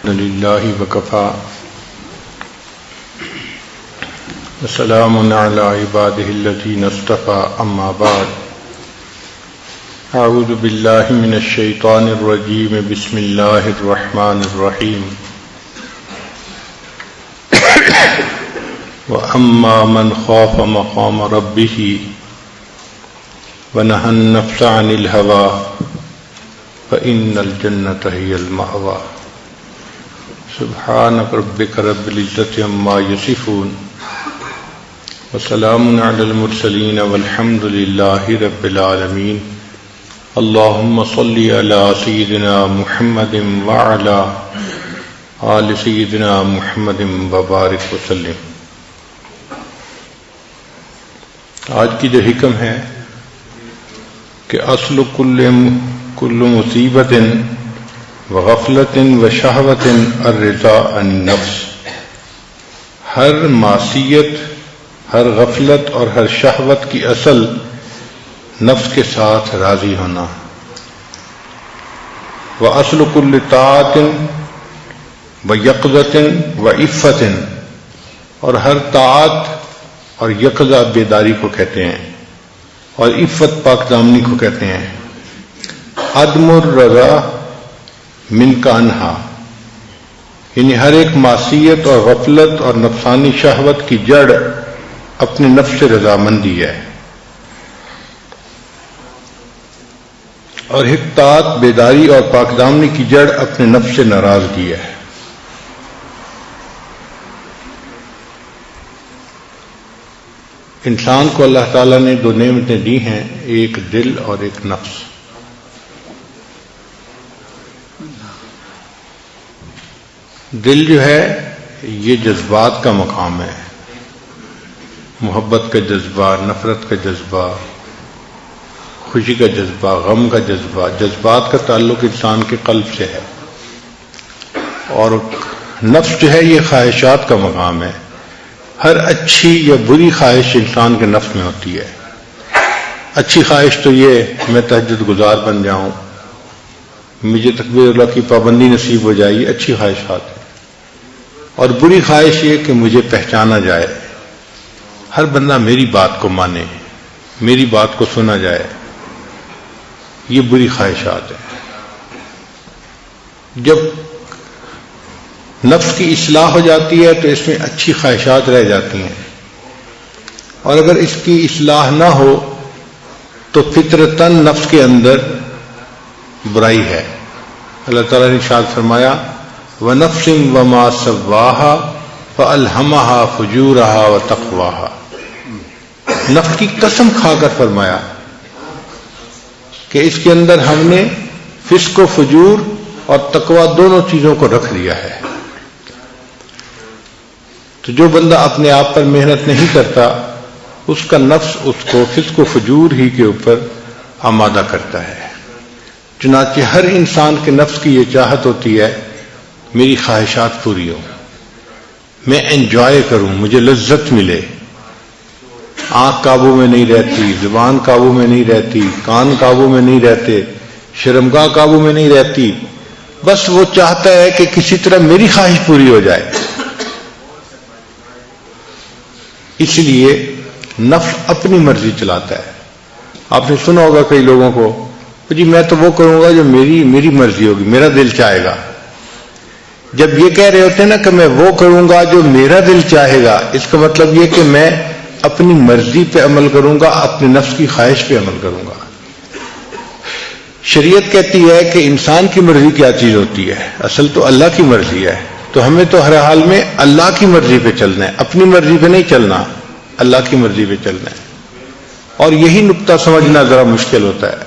للہ وکفا وسلام علی عبادہ الذین اصطفى اما بعد اعوذ باللہ من الشیطان الرجیم بسم اللہ الرحمن الرحیم واما من خاف مقام ربہ ونہى النفس عن الہوى فإن الجنة هي المأوى سبحان ربك رب العزة عما يصفون وسلام على المرسلين والحمد لله رب العالمين اللهم صل على سيدنا محمد وعلى آل سيدنا محمد وبارك وسلم. آج کی جو حکم ہے کہ اصل کل مصیبت وغفلت وشہوت الرضا عن النفس، ہر معصیت، ہر غفلت اور ہر شہوت کی اصل نفس کے ساتھ راضی ہونا. وَأَصْلُ كُلِّ طَاعَةٍ وَيَقْظَةٍ وَعِفَّةٍ، اور ہر طاعت اور یقظہ بیداری کو کہتے ہیں، اور عفت پاک دامنی کو کہتے ہیں. عدم الرضا من کا انہا، یعنی ہر ایک معصیت اور غفلت اور نفسانی شہوت کی جڑ اپنے نفس سے رضامندی ہے، اور ایک طاعت، بیداری اور پاک دامنی کی جڑ اپنے نفس سے ناراضگی ہے. انسان کو اللہ تعالیٰ نے دو نعمتیں دی ہیں، ایک دل اور ایک نفس. دل جو ہے یہ جذبات کا مقام ہے، محبت کا جذبہ، نفرت کا جذبہ، خوشی کا جذبہ، غم کا جذبہ. جذبات کا تعلق انسان کے قلب سے ہے، اور نفس جو ہے یہ خواہشات کا مقام ہے. ہر اچھی یا بری خواہش انسان کے نفس میں ہوتی ہے. اچھی خواہش تو یہ میں تہجد گزار بن جاؤں، مجھے تکبیر اللہ کی پابندی نصیب ہو جائے، یہ اچھی خواہشات ہے. اور بری خواہش یہ کہ مجھے پہچانا جائے، ہر بندہ میری بات کو مانے، میری بات کو سنا جائے، یہ بری خواہشات ہیں. جب نفس کی اصلاح ہو جاتی ہے تو اس میں اچھی خواہشات رہ جاتی ہیں، اور اگر اس کی اصلاح نہ ہو تو فطرتاً نفس کے اندر برائی ہے. اللہ تعالیٰ نے ارشاد فرمایا وَنَفْسٍ وَمَا سَوَّاهَا فَأَلْهَمَهَا فُجُورَهَا وَتَقْوَاهَا. نفس کی قسم کھا کر فرمایا کہ اس کے اندر ہم نے فسق و فجور اور تقوی دونوں چیزوں کو رکھ لیا ہے. تو جو بندہ اپنے آپ پر محنت نہیں کرتا، اس کا نفس اس کو فسق و فجور ہی کے اوپر آمادہ کرتا ہے. چنانچہ ہر انسان کے نفس کی یہ چاہت ہوتی ہے میری خواہشات پوری ہوں، میں انجوائے کروں، مجھے لذت ملے. آنکھ قابو میں نہیں رہتی، زبان قابو میں نہیں رہتی، کان قابو میں نہیں رہتے، شرمگاہ قابو میں نہیں رہتی. بس وہ چاہتا ہے کہ کسی طرح میری خواہش پوری ہو جائے. اس لیے نفس اپنی مرضی چلاتا ہے. آپ نے سنا ہوگا کئی لوگوں کو، جی میں تو وہ کروں گا جو میری مرضی ہوگی، میرا دل چاہے گا. جب یہ کہہ رہے ہوتے ہیں نا کہ میں وہ کروں گا جو میرا دل چاہے گا، اس کا مطلب یہ کہ میں اپنی مرضی پہ عمل کروں گا، اپنے نفس کی خواہش پہ عمل کروں گا. شریعت کہتی ہے کہ انسان کی مرضی کیا چیز ہوتی ہے، اصل تو اللہ کی مرضی ہے. تو ہمیں تو ہر حال میں اللہ کی مرضی پہ چلنا ہے، اپنی مرضی پہ نہیں چلنا، اللہ کی مرضی پہ چلنا ہے. اور یہی نقطہ سمجھنا ذرا مشکل ہوتا ہے.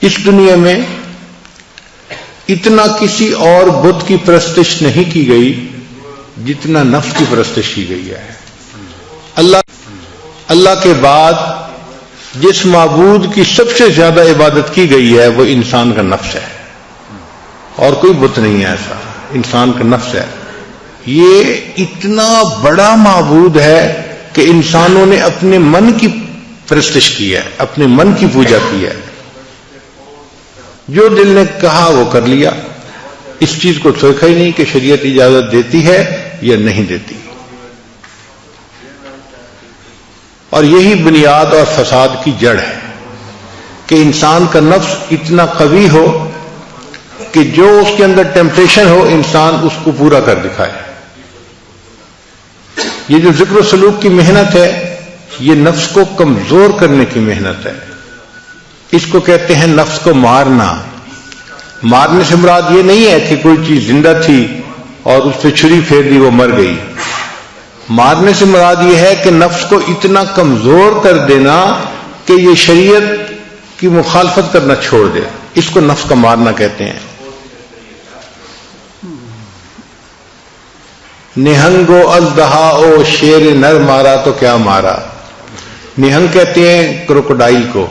اس دنیا میں اتنا کسی اور بت کی پرستش نہیں کی گئی جتنا نفس کی پرستش کی گئی ہے. اللہ کے بعد جس معبود کی سب سے زیادہ عبادت کی گئی ہے وہ انسان کا نفس ہے، اور کوئی بت نہیں ہے ایسا، انسان کا نفس ہے. یہ اتنا بڑا معبود ہے کہ انسانوں نے اپنے من کی پرستش کی ہے، اپنے من کی پوجا کی ہے، جو دل نے کہا وہ کر لیا، اس چیز کو سوچا ہی نہیں کہ شریعت اجازت دیتی ہے یا نہیں دیتی۔ اور یہی بنیاد اور فساد کی جڑ ہے کہ انسان کا نفس اتنا قوی ہو کہ جو اس کے اندر ٹیمپٹیشن ہو انسان اس کو پورا کر دکھائے۔ یہ جو ذکر و سلوک کی محنت ہے یہ نفس کو کمزور کرنے کی محنت ہے، اس کو کہتے ہیں نفس کو مارنا۔ مارنے سے مراد یہ نہیں ہے کہ کوئی چیز زندہ تھی اور اس پہ چھری پھیر دی وہ مر گئی، مارنے سے مراد یہ ہے کہ نفس کو اتنا کمزور کر دینا کہ یہ شریعت کی مخالفت کرنا چھوڑ دے، اس کو نفس کا مارنا کہتے ہیں۔ نہنگو ازدہا او شیر نر مارا تو کیا مارا۔ نہنگ کہتے ہیں کروکوڈائل کو۔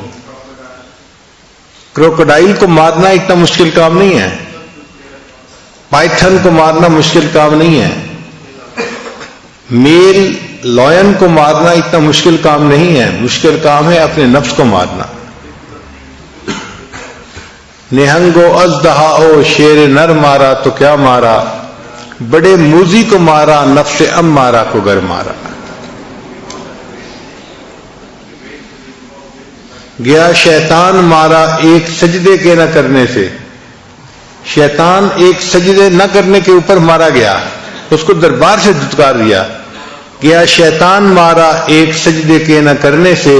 کروکوڈائل کو مارنا اتنا مشکل کام نہیں ہے، پائتھن کو مارنا مشکل کام نہیں ہے، میل لائن کو مارنا اتنا مشکل کام نہیں ہے، مشکل کام ہے اپنے نفس کو مارنا۔ نہنگو ازدہا او شیر نر مارا تو کیا مارا، بڑے موزی کو مارا نفس امارہ کو گر مارا۔ گیا شیطان مارا ایک سجدے کے نہ کرنے سے، شیطان ایک سجدے نہ کرنے کے اوپر مارا گیا، اس کو دربار سے دھتکار دیا۔ گیا شیطان مارا ایک سجدے کے نہ کرنے سے،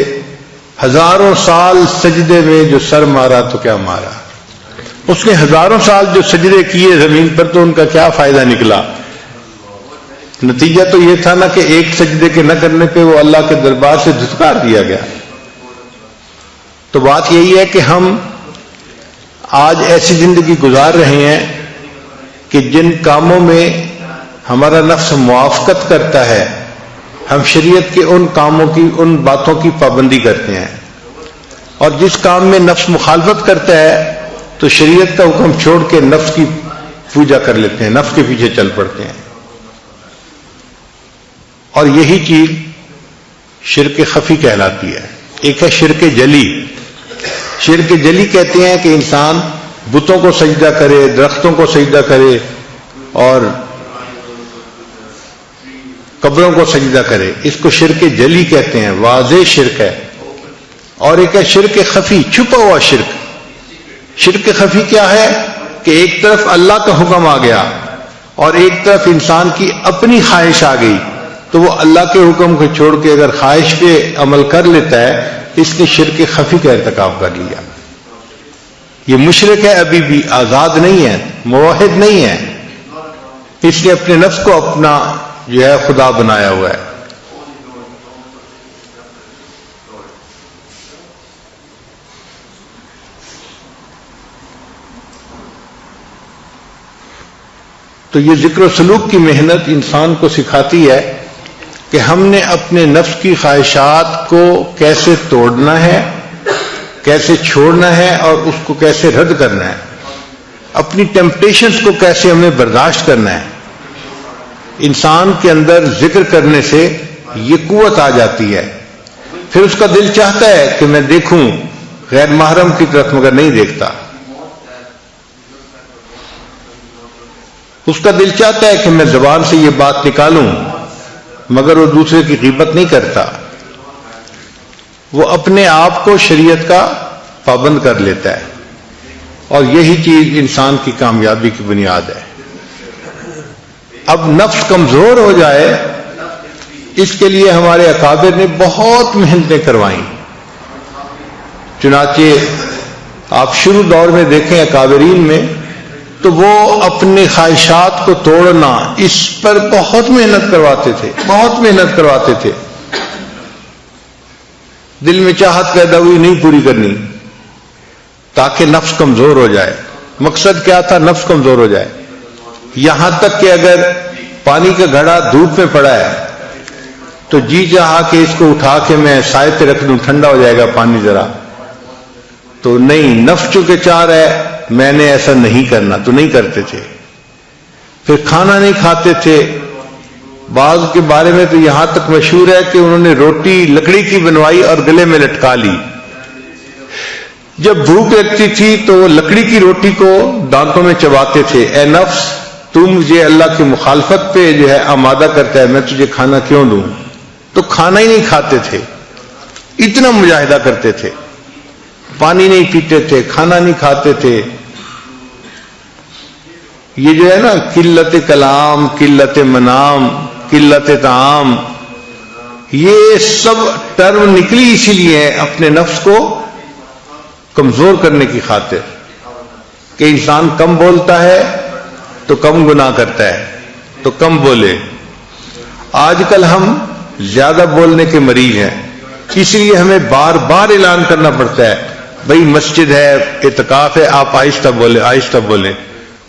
ہزاروں سال سجدے میں جو سر مارا تو کیا مارا۔ اس نے ہزاروں سال جو سجدے کیے زمین پر تو ان کا کیا فائدہ نکلا، نتیجہ تو یہ تھا نا کہ ایک سجدے کے نہ کرنے پہ وہ اللہ کے دربار سے دھتکار دیا گیا۔ تو بات یہی ہے کہ ہم آج ایسی زندگی گزار رہے ہیں کہ جن کاموں میں ہمارا نفس موافقت کرتا ہے ہم شریعت کے ان کاموں کی، ان باتوں کی پابندی کرتے ہیں، اور جس کام میں نفس مخالفت کرتا ہے تو شریعت کا حکم چھوڑ کے نفس کی پوجا کر لیتے ہیں، نفس کے پیچھے چل پڑتے ہیں۔ اور یہی چیز شرک خفی کہلاتی ہے۔ ایک ہے شرک جلی۔ شرک جلی کہتے ہیں کہ انسان بتوں کو سجدہ کرے، درختوں کو سجدہ کرے اور قبروں کو سجدہ کرے، اس کو شرک جلی کہتے ہیں، واضح شرک ہے۔ اور ایک ہے شرک خفی، چھپا ہوا شرک۔ شرک خفی کیا ہے کہ ایک طرف اللہ کا حکم آ گیا اور ایک طرف انسان کی اپنی خواہش آ گئی، تو وہ اللہ کے حکم کو چھوڑ کے اگر خواہش پہ عمل کر لیتا ہے اس نے شرک خفی کا ارتکاب کر لیا۔ یہ مشرک ہے، ابھی بھی آزاد نہیں ہے، موحد نہیں ہے، اس نے اپنے نفس کو اپنا جو ہے خدا بنایا ہوا ہے۔ تو یہ ذکر و سلوک کی محنت انسان کو سکھاتی ہے کہ ہم نے اپنے نفس کی خواہشات کو کیسے توڑنا ہے، کیسے چھوڑنا ہے اور اس کو کیسے رد کرنا ہے، اپنی ٹیمپٹیشنز کو کیسے ہمیں برداشت کرنا ہے۔ انسان کے اندر ذکر کرنے سے یہ قوت آ جاتی ہے، پھر اس کا دل چاہتا ہے کہ میں دیکھوں غیر محرم کی طرف، مگر نہیں دیکھتا۔ اس کا دل چاہتا ہے کہ میں زبان سے یہ بات نکالوں، مگر وہ دوسرے کی غیبت نہیں کرتا، وہ اپنے آپ کو شریعت کا پابند کر لیتا ہے، اور یہی چیز انسان کی کامیابی کی بنیاد ہے۔ اب نفس کمزور ہو جائے اس کے لیے ہمارے اکابر نے بہت محنتیں کروائیں، چنانچہ آپ شروع دور میں دیکھیں اکابرین میں تو وہ اپنے خواہشات کو توڑنا اس پر بہت محنت کرواتے تھے، بہت محنت کرواتے تھے۔ دل میں چاہت پیدا ہوئی نہیں پوری کرنی تاکہ نفس کمزور ہو جائے۔ مقصد کیا تھا؟ نفس کمزور ہو جائے۔ یہاں تک کہ اگر پانی کا گھڑا دھوپ میں پڑا ہے تو جی چاہا کہ اس کو اٹھا کے میں سائے پہ رکھ دوں، ٹھنڈا ہو جائے گا پانی ذرا، تو نہیں، نفس چونکہ چاہ رہا ہے میں نے ایسا نہیں کرنا، تو نہیں کرتے تھے۔ پھر کھانا نہیں کھاتے تھے بعض کے بارے میں تو یہاں تک مشہور ہے کہ انہوں نے روٹی لکڑی کی بنوائی اور گلے میں لٹکا لی. جب بھوک لگتی تھی تو وہ لکڑی کی روٹی کو دانتوں میں چباتے تھے. اے نفس، تو مجھے اللہ کی مخالفت پہ جو ہے آمادہ کرتا ہے، میں تجھے کھانا کیوں دوں؟ تو کھانا ہی نہیں کھاتے تھے، اتنا مجاہدہ کرتے تھے. پانی نہیں پیتے تھے، کھانا نہیں کھاتے تھے. یہ جو ہے نا قلت کلام، قلت منام، قلت طعام، یہ سب ٹرم نکلی اسی لیے ہے اپنے نفس کو کمزور کرنے کی خاطر کہ انسان کم بولتا ہے تو کم گناہ کرتا ہے، تو کم بولے. آج کل ہم زیادہ بولنے کے مریض ہیں، اس لیے ہمیں بار بار اعلان کرنا پڑتا ہے بھئی مسجد ہے، اعتکاف ہے، آپ آہستہ بولیں آہستہ بولیں.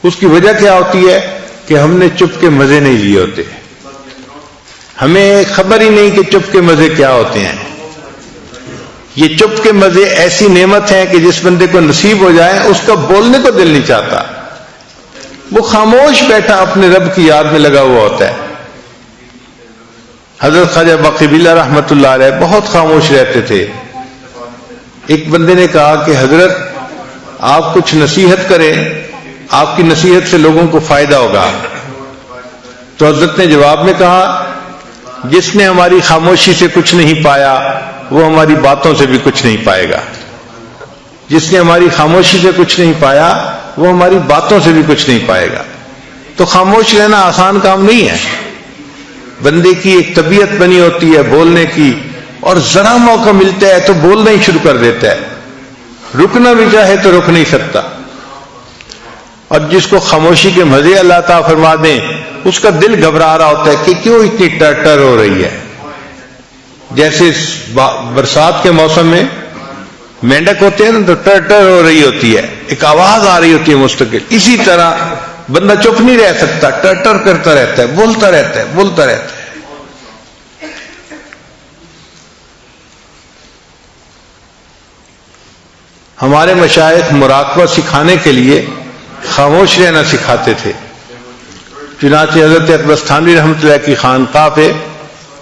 اس کی وجہ کیا ہوتی ہے کہ ہم نے چپ کے مزے نہیں لیے ہوتے، ہمیں خبر ہی نہیں کہ چپ کے مزے کیا ہوتے ہیں. یہ چپ کے مزے ایسی نعمت ہیں کہ جس بندے کو نصیب ہو جائے اس کا بولنے کو دل نہیں چاہتا، وہ خاموش بیٹھا اپنے رب کی یاد میں لگا ہوا ہوتا ہے. حضرت خواجہ باقی باللہ رحمت اللہ علیہ بہت خاموش رہتے تھے. ایک بندے نے کہا کہ حضرت آپ کچھ نصیحت کریں، آپ کی نصیحت سے لوگوں کو فائدہ ہوگا. تو حضرت نے جواب میں کہا جس نے ہماری خاموشی سے کچھ نہیں پایا وہ ہماری باتوں سے بھی کچھ نہیں پائے گا. جس نے ہماری خاموشی سے کچھ نہیں پایا وہ ہماری باتوں سے بھی کچھ نہیں پائے گا. تو خاموش رہنا آسان کام نہیں ہے. بندے کی ایک طبیعت بنی ہوتی ہے بولنے کی، اور ذرا موقع ملتا ہے تو بولنا ہی شروع کر دیتا ہے، رکنا بھی چاہے تو رک نہیں سکتا. اور جس کو خاموشی کے مزے اللہ تعالیٰ فرما دیں اس کا دل گھبرا رہا ہوتا ہے کہ کیوں اتنی ٹر ہو رہی ہے. جیسے برسات کے موسم میں مینڈک ہوتے ہیں نا تو ٹر ہو رہی ہوتی ہے، ایک آواز آ رہی ہوتی ہے مستقل. اسی طرح بندہ چپ نہیں رہ سکتا، ٹر کرتا رہتا ہے، بولتا رہتا ہے بولتا رہتا ہے. ہمارے مشائخ مراقبہ سکھانے کے لیے خاموش رہنا سکھاتے تھے. چنانچہ حضرت اقبستانوی رحمۃ اللہ کی خانقاہ پہ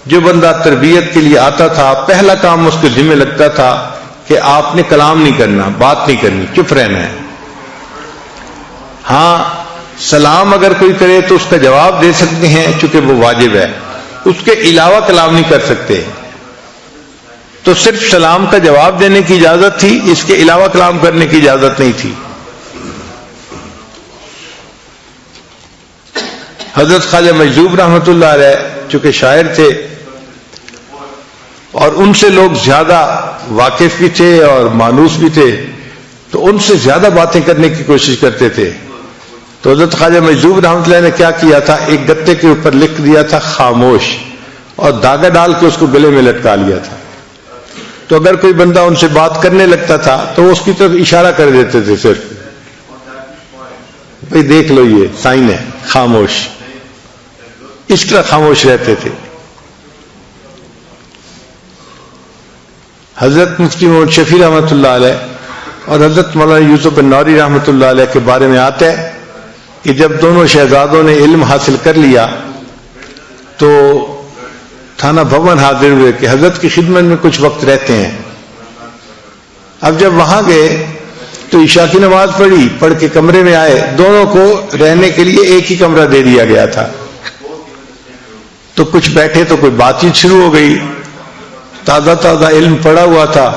جو بندہ تربیت کے لیے آتا تھا پہلا کام اس کے ذمہ لگتا تھا کہ آپ نے کلام نہیں کرنا، بات نہیں کرنی، چپ رہنا ہے. ہاں سلام اگر کوئی کرے تو اس کا جواب دے سکتے ہیں چونکہ وہ واجب ہے، اس کے علاوہ کلام نہیں کر سکتے. تو صرف سلام کا جواب دینے کی اجازت تھی، اس کے علاوہ کلام کرنے کی اجازت نہیں تھی. حضرت خواجہ مجذوب رحمۃ اللہ علیہ چونکہ شاعر تھے اور ان سے لوگ زیادہ واقف بھی تھے اور مانوس بھی تھے، تو ان سے زیادہ باتیں کرنے کی کوشش کرتے تھے. تو حضرت خواجہ مجذوب رحمۃ اللہ نے کیا کیا تھا، ایک گتے کے اوپر لکھ دیا تھا خاموش، اور دھاگا ڈال کے اس کو گلے میں لٹکا لیا تھا. تو اگر کوئی بندہ ان سے بات کرنے لگتا تھا تو وہ اس کی طرف اشارہ کر دیتے تھے، صرف بھئی دیکھ لو یہ سائن ہے خاموش. اس طرح خاموش رہتے تھے. حضرت مفتی محمد شفیع رحمۃ اللہ علیہ اور حضرت مولانا یوسف النوری رحمۃ اللہ علیہ کے بارے میں آتا ہے کہ جب دونوں شہزادوں نے علم حاصل کر لیا تو تھانہ بھون حاضر ہوئے کہ حضرت کی خدمت میں کچھ وقت رہتے ہیں. اب جب وہاں گئے تو عشاء کی نماز پڑھ کے کمرے میں آئے. دونوں کو رہنے کے لیے ایک ہی کمرہ دے دیا گیا تھا. تو کچھ بیٹھے تو کوئی بات چیت شروع ہو گئی. تازہ علم پڑا ہوا تھا،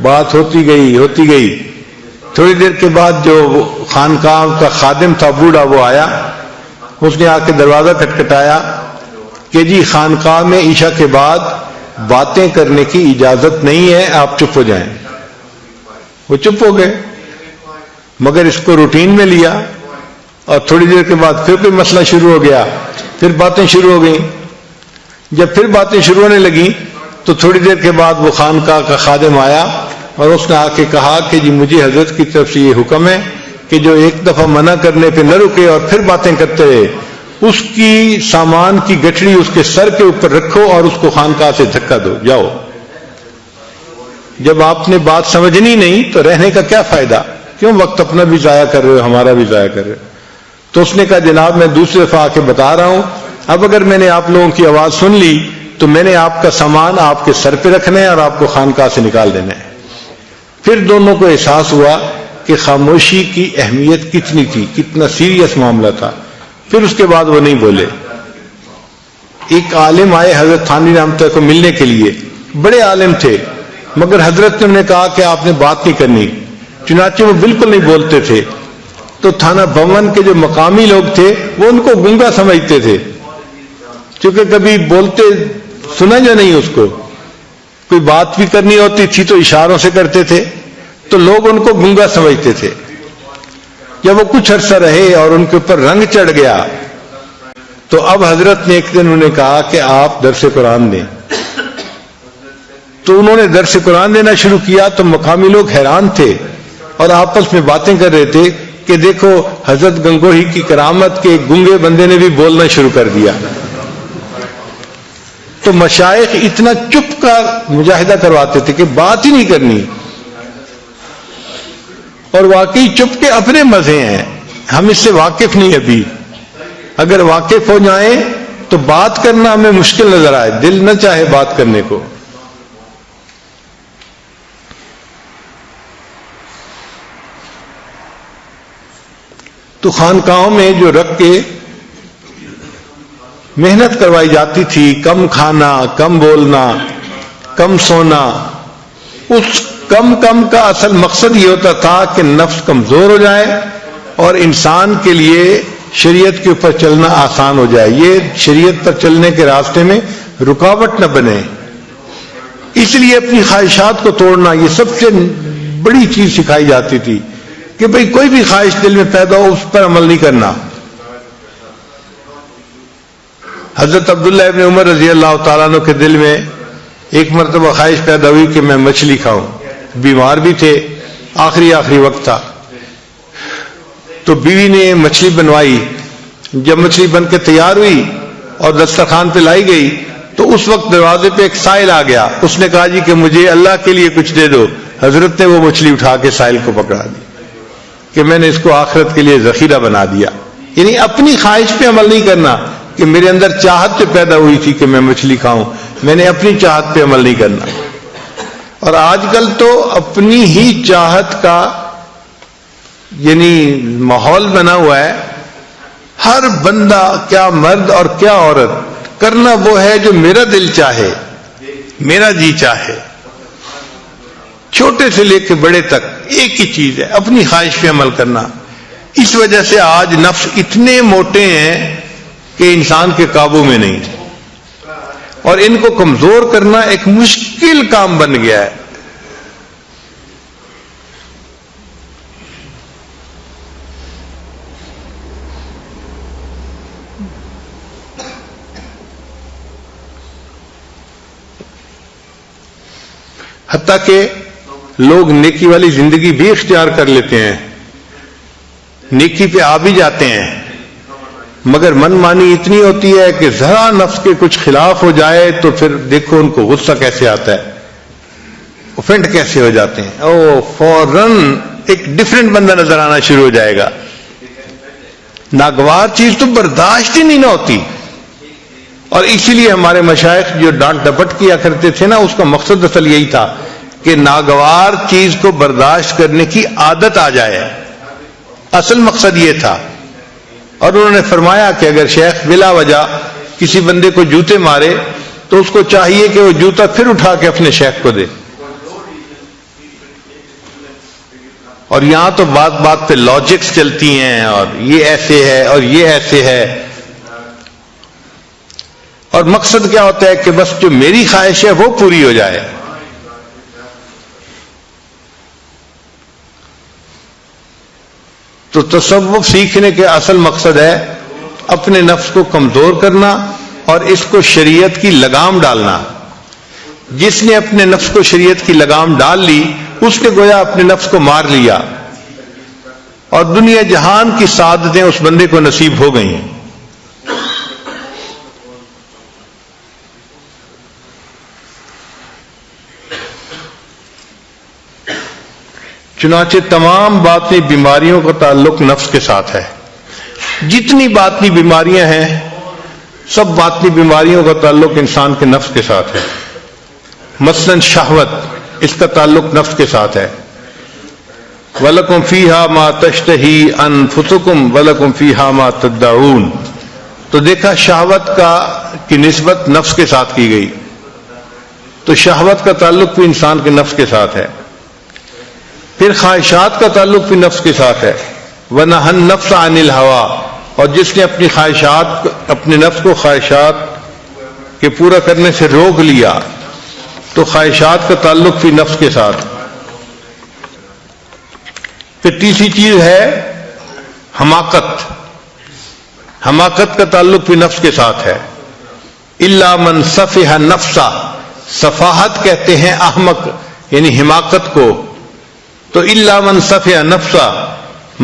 بات ہوتی گئی. تھوڑی دیر کے بعد جو خانقاہ کا خادم تھا بوڑھا وہ آیا. اس نے آ کے دروازہ کھٹکھٹایا کہ جی خانقاہ میں عشاء کے بعد باتیں کرنے کی اجازت نہیں ہے، آپ چپ ہو جائیں. وہ چپ ہو گئے، مگر اس کو روٹین میں لیا اور تھوڑی دیر کے بعد پھر کوئی مسئلہ شروع ہو گیا، پھر باتیں شروع ہو گئیں. جب پھر باتیں شروع ہونے لگیں تو تھوڑی دیر کے بعد وہ خانقاہ کا خادم آیا اور اس نے آ کے کہا کہ جی مجھے حضرت کی طرف سے یہ حکم ہے کہ جو ایک دفعہ منع کرنے پہ نہ رکے اور پھر باتیں کرتے رہے، اس کی سامان کی گٹھڑی اس کے سر کے اوپر رکھو اور اس کو خانقاہ سے دھکا دو، جاؤ. جب آپ نے بات سمجھنی نہیں تو رہنے کا کیا فائدہ، کیوں وقت اپنا بھی ضائع کر رہے ہو، ہمارا بھی ضائع کر رہے ہو. تو اس نے کہا جناب میں دوسری دفعہ آ کے بتا رہا ہوں اب اگر میں نے آپ لوگوں کی آواز سن لی تو میں نے آپ کا سامان آپ کے سر پہ رکھنا ہے اور آپ کو خانقاہ سے نکال دینا ہے۔ پھر دونوں کو احساس ہوا کہ خاموشی کی اہمیت کتنی تھی، کتنا سیریس معاملہ تھا۔ پھر اس کے بعد وہ نہیں بولے۔ ایک عالم آئے حضرت تھانوی رحمۃ اللہ کو ملنے کے لیے، بڑے عالم تھے، مگر حضرت نے انہیں کہا کہ آپ نے بات نہیں کرنی، چنانچہ وہ بالکل نہیں بولتے تھے۔ تو تھانہ بھون کے جو مقامی لوگ تھے وہ ان کو گنگا سمجھتے تھے، کیونکہ کبھی بولتے سنا جو نہیں، اس کو کوئی بات بھی کرنی ہوتی تھی تو اشاروں سے کرتے تھے، تو لوگ ان کو گنگا سمجھتے تھے۔ جب وہ کچھ عرصہ رہے اور ان کے اوپر رنگ چڑھ گیا تو اب حضرت نے ایک دن انہیں کہا کہ آپ درس قرآن دیں۔ تو انہوں نے درس قرآن دینا شروع کیا تو مقامی لوگ حیران تھے اور آپس میں باتیں کر رہے تھے کہ دیکھو حضرت گنگوہی کی کرامت کے گنگے بندے نے بھی بولنا شروع کر دیا۔ تو مشائخ اتنا چپ کا مجاہدہ کرواتے تھے کہ بات ہی نہیں کرنی، اور واقعی چپ کے اپنے مزے ہیں، ہم اس سے واقف نہیں ابھی۔ اگر واقف ہو جائیں تو بات کرنا ہمیں مشکل نظر آئے، دل نہ چاہے بات کرنے کو۔ تو خانقاہوں میں جو رکھ کے محنت کروائی جاتی تھی، کم کھانا، کم بولنا، کم سونا، اس کم کا اصل مقصد یہ ہوتا تھا کہ نفس کمزور ہو جائے اور انسان کے لیے شریعت کے اوپر چلنا آسان ہو جائے، یہ شریعت پر چلنے کے راستے میں رکاوٹ نہ بنے۔ اس لیے اپنی خواہشات کو توڑنا یہ سب سے بڑی چیز سکھائی جاتی تھی کہ بھئی کوئی بھی خواہش دل میں پیدا ہو اس پر عمل نہیں کرنا۔ حضرت عبداللہ ابن عمر رضی اللہ تعالیٰ عنہ کے دل میں ایک مرتبہ خواہش پیدا ہوئی کہ میں مچھلی کھاؤں، بیمار بھی تھے، آخری وقت تھا۔ تو بیوی نے مچھلی بنوائی، جب مچھلی بن کے تیار ہوئی اور دسترخوان پہ لائی گئی تو اس وقت دروازے پہ ایک سائل آ گیا، اس نے کہا جی کہ مجھے اللہ کے لیے کچھ دے دو۔ حضرت نے وہ مچھلی اٹھا کے سائل کو پکڑا دی کہ میں نے اس کو آخرت کے لیے ذخیرہ بنا دیا۔ یعنی اپنی خواہش پہ عمل نہیں کرنا کہ میرے اندر چاہت پہ پیدا ہوئی تھی کہ میں مچھلی کھاؤں، میں نے اپنی چاہت پہ عمل نہیں کرنا۔ اور آج کل تو اپنی ہی چاہت کا یعنی ماحول بنا ہوا ہے، ہر بندہ کیا مرد اور کیا عورت کرنا وہ ہے جو میرا دل چاہے، میرا جی چاہے، چھوٹے سے لے کے بڑے تک ایک ہی چیز ہے، اپنی خواہش پہ عمل کرنا۔ اس وجہ سے آج نفس اتنے موٹے ہیں کہ انسان کے قابو میں نہیں، اور ان کو کمزور کرنا ایک مشکل کام بن گیا ہے۔ حتیٰ کہ لوگ نیکی والی زندگی بھی اختیار کر لیتے ہیں، نیکی پہ آ بھی جاتے ہیں، مگر من مانی اتنی ہوتی ہے کہ ذرا نفس کے کچھ خلاف ہو جائے تو پھر دیکھو ان کو غصہ کیسے آتا ہے، اوفینڈ کیسے ہو جاتے ہیں، او فوراً ایک ڈفرینٹ بندہ نظر آنا شروع ہو جائے گا۔ ناگوار چیز تو برداشت ہی نہیں نہ ہوتی، اور اسی لیے ہمارے مشائخ جو ڈانٹ ڈپٹ کیا کرتے تھے نا، اس کا مقصد اصل یہی تھا کہ ناگوار چیز کو برداشت کرنے کی عادت آ جائے، اصل مقصد یہ تھا۔ اور انہوں نے فرمایا کہ اگر شیخ بلا وجہ کسی بندے کو جوتے مارے تو اس کو چاہیے کہ وہ جوتا پھر اٹھا کے اپنے شیخ کو دے۔ اور یہاں تو بات بات پہ لاجکس چلتی ہیں، اور یہ ایسے ہے اور یہ ایسے ہے، اور مقصد کیا ہوتا ہے کہ بس جو میری خواہش ہے وہ پوری ہو جائے۔ تو تصوف سیکھنے کے اصل مقصد ہے اپنے نفس کو کمزور کرنا اور اس کو شریعت کی لگام ڈالنا۔ جس نے اپنے نفس کو شریعت کی لگام ڈال لی اس نے گویا اپنے نفس کو مار لیا، اور دنیا جہان کی سعادتیں اس بندے کو نصیب ہو گئیں۔ چنانچہ تمام باطنی بیماریوں کا تعلق نفس کے ساتھ ہے۔ جتنی باطنی بیماریاں ہیں سب باطنی بیماریوں کا تعلق انسان کے نفس کے ساتھ ہے. مثلا شہوت، اس کا تعلق نفس کے ساتھ ہے. وَلَكُمْ فِيهَا مَا تَشْتَهِي أَنفُسُكُمْ وَلَكُمْ فِيهَا مَا تَدَّعُونَ. تو دیکھا شہوت کی نسبت نفس کے ساتھ کی گئی، تو شہوت کا تعلق بھی انسان کے نفس کے ساتھ ہے. پھر خواہشات کا تعلق بھی نفس کے ساتھ ہے. وَنَهَى النَّفْسَ عَنِ الْهَوَىٰ، اور جس نے اپنی خواہشات، اپنے نفس کو خواہشات کے پورا کرنے سے روک لیا تو خواہشات کا تعلق بھی نفس کے ساتھ. پھر تیسری چیز ہے حماقت. حماقت کا تعلق بھی نفس کے ساتھ ہے. الا من سفہ نفسا، سفاہت کہتے ہیں احمق یعنی حماقت کو. تو الا من سفہ نفسا،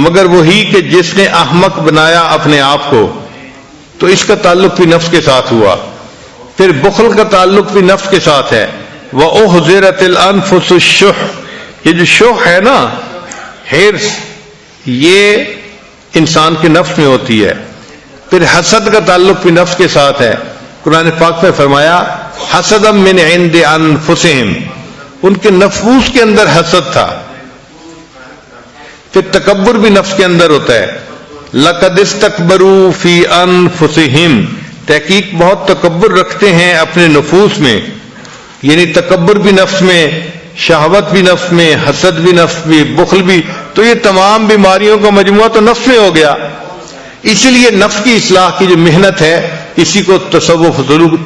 مگر وہی کہ جس نے احمق بنایا اپنے آپ کو، تو اس کا تعلق بھی نفس کے ساتھ ہوا. پھر بخل کا تعلق بھی نفس کے ساتھ ہے. وَأُحْضِرَتِ الْأَنفُسُ الشُّحَّ، یہ جو شح ہے نا، ہرس، یہ انسان کے نفس میں ہوتی ہے. پھر حسد کا تعلق بھی نفس کے ساتھ ہے. قرآن پاک میں فرمایا حسدا من عند انفسہم، ان کے نفوس کے اندر حسد تھا. پھر تکبر بھی نفس کے اندر ہوتا ہے. لقد استکبروا فی انفسہم، تحقیق بہت تکبر رکھتے ہیں اپنے نفوس میں. یعنی تکبر بھی نفس میں، شہوت بھی نفس میں، حسد بھی نفس میں، بخل بھی. تو یہ تمام بیماریوں کا مجموعہ تو نفس میں ہو گیا. اسی لیے نفس کی اصلاح کی جو محنت ہے، اسی کو تصوف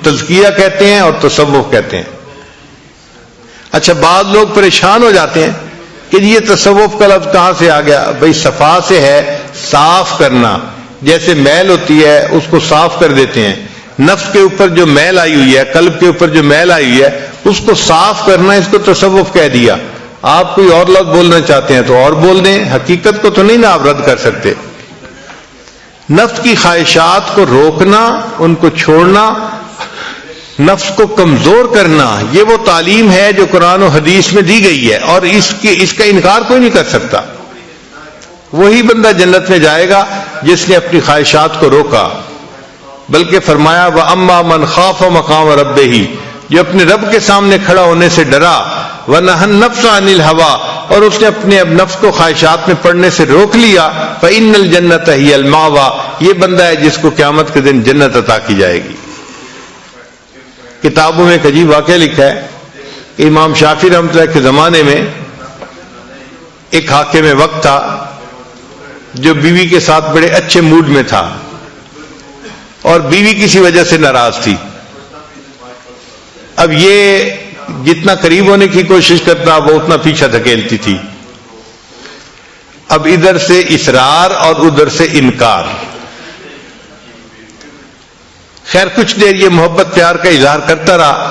تزکیہ کہتے ہیں اور تصوف کہتے ہیں. اچھا، بعض لوگ پریشان ہو جاتے ہیں کہ یہ تصوف کا لفظ کہاں سے آ گیا؟ بھئی صفا سے ہے، صاف کرنا. جیسے میل ہوتی ہے اس کو صاف کر دیتے ہیں. نفس کے اوپر جو میل آئی ہوئی ہے، قلب کے اوپر جو میل آئی ہوئی ہے، اس کو صاف کرنا، اس کو تصوف کہہ دیا. آپ کوئی اور لفظ بولنا چاہتے ہیں تو اور بول دیں، حقیقت کو تو نہیں نا آپ رد کر سکتے. نفس کی خواہشات کو روکنا، ان کو چھوڑنا، نفس کو کمزور کرنا، یہ وہ تعلیم ہے جو قرآن و حدیث میں دی گئی ہے، اور اس کا انکار کوئی نہیں کر سکتا. وہی بندہ جنت میں جائے گا جس نے اپنی خواہشات کو روکا. بلکہ فرمایا وَأَمَّا مَنْ خَافَ مَقَامَ رَبِّهِ، جو اپنے رب کے سامنے کھڑا ہونے سے ڈرا. وَنَهَى النَّفْسَ عَنِ الْهَوَىٰ، اور اس نے اپنے نفس کو خواہشات میں پڑنے سے روک لیا. فَإِنَّ الْجَنَّةَ هِيَ الْمَأْوَىٰ، یہ بندہ ہے جس کو قیامت کے دن جنت عطا کی جائے گی. کتابوں میں ایک عجیب واقعہ لکھا ہے کہ امام شافعی رحمۃ اللہ کے زمانے میں ایک حاکم وقت تھا جو بیوی کے ساتھ بڑے اچھے موڈ میں تھا، اور بیوی کسی وجہ سے ناراض تھی. اب یہ جتنا قریب ہونے کی کوشش کرتا وہ اتنا پیچھا دھکیلتی تھی. اب ادھر سے اصرار اور ادھر سے انکار. خیر کچھ دیر یہ محبت پیار کا اظہار کرتا رہا،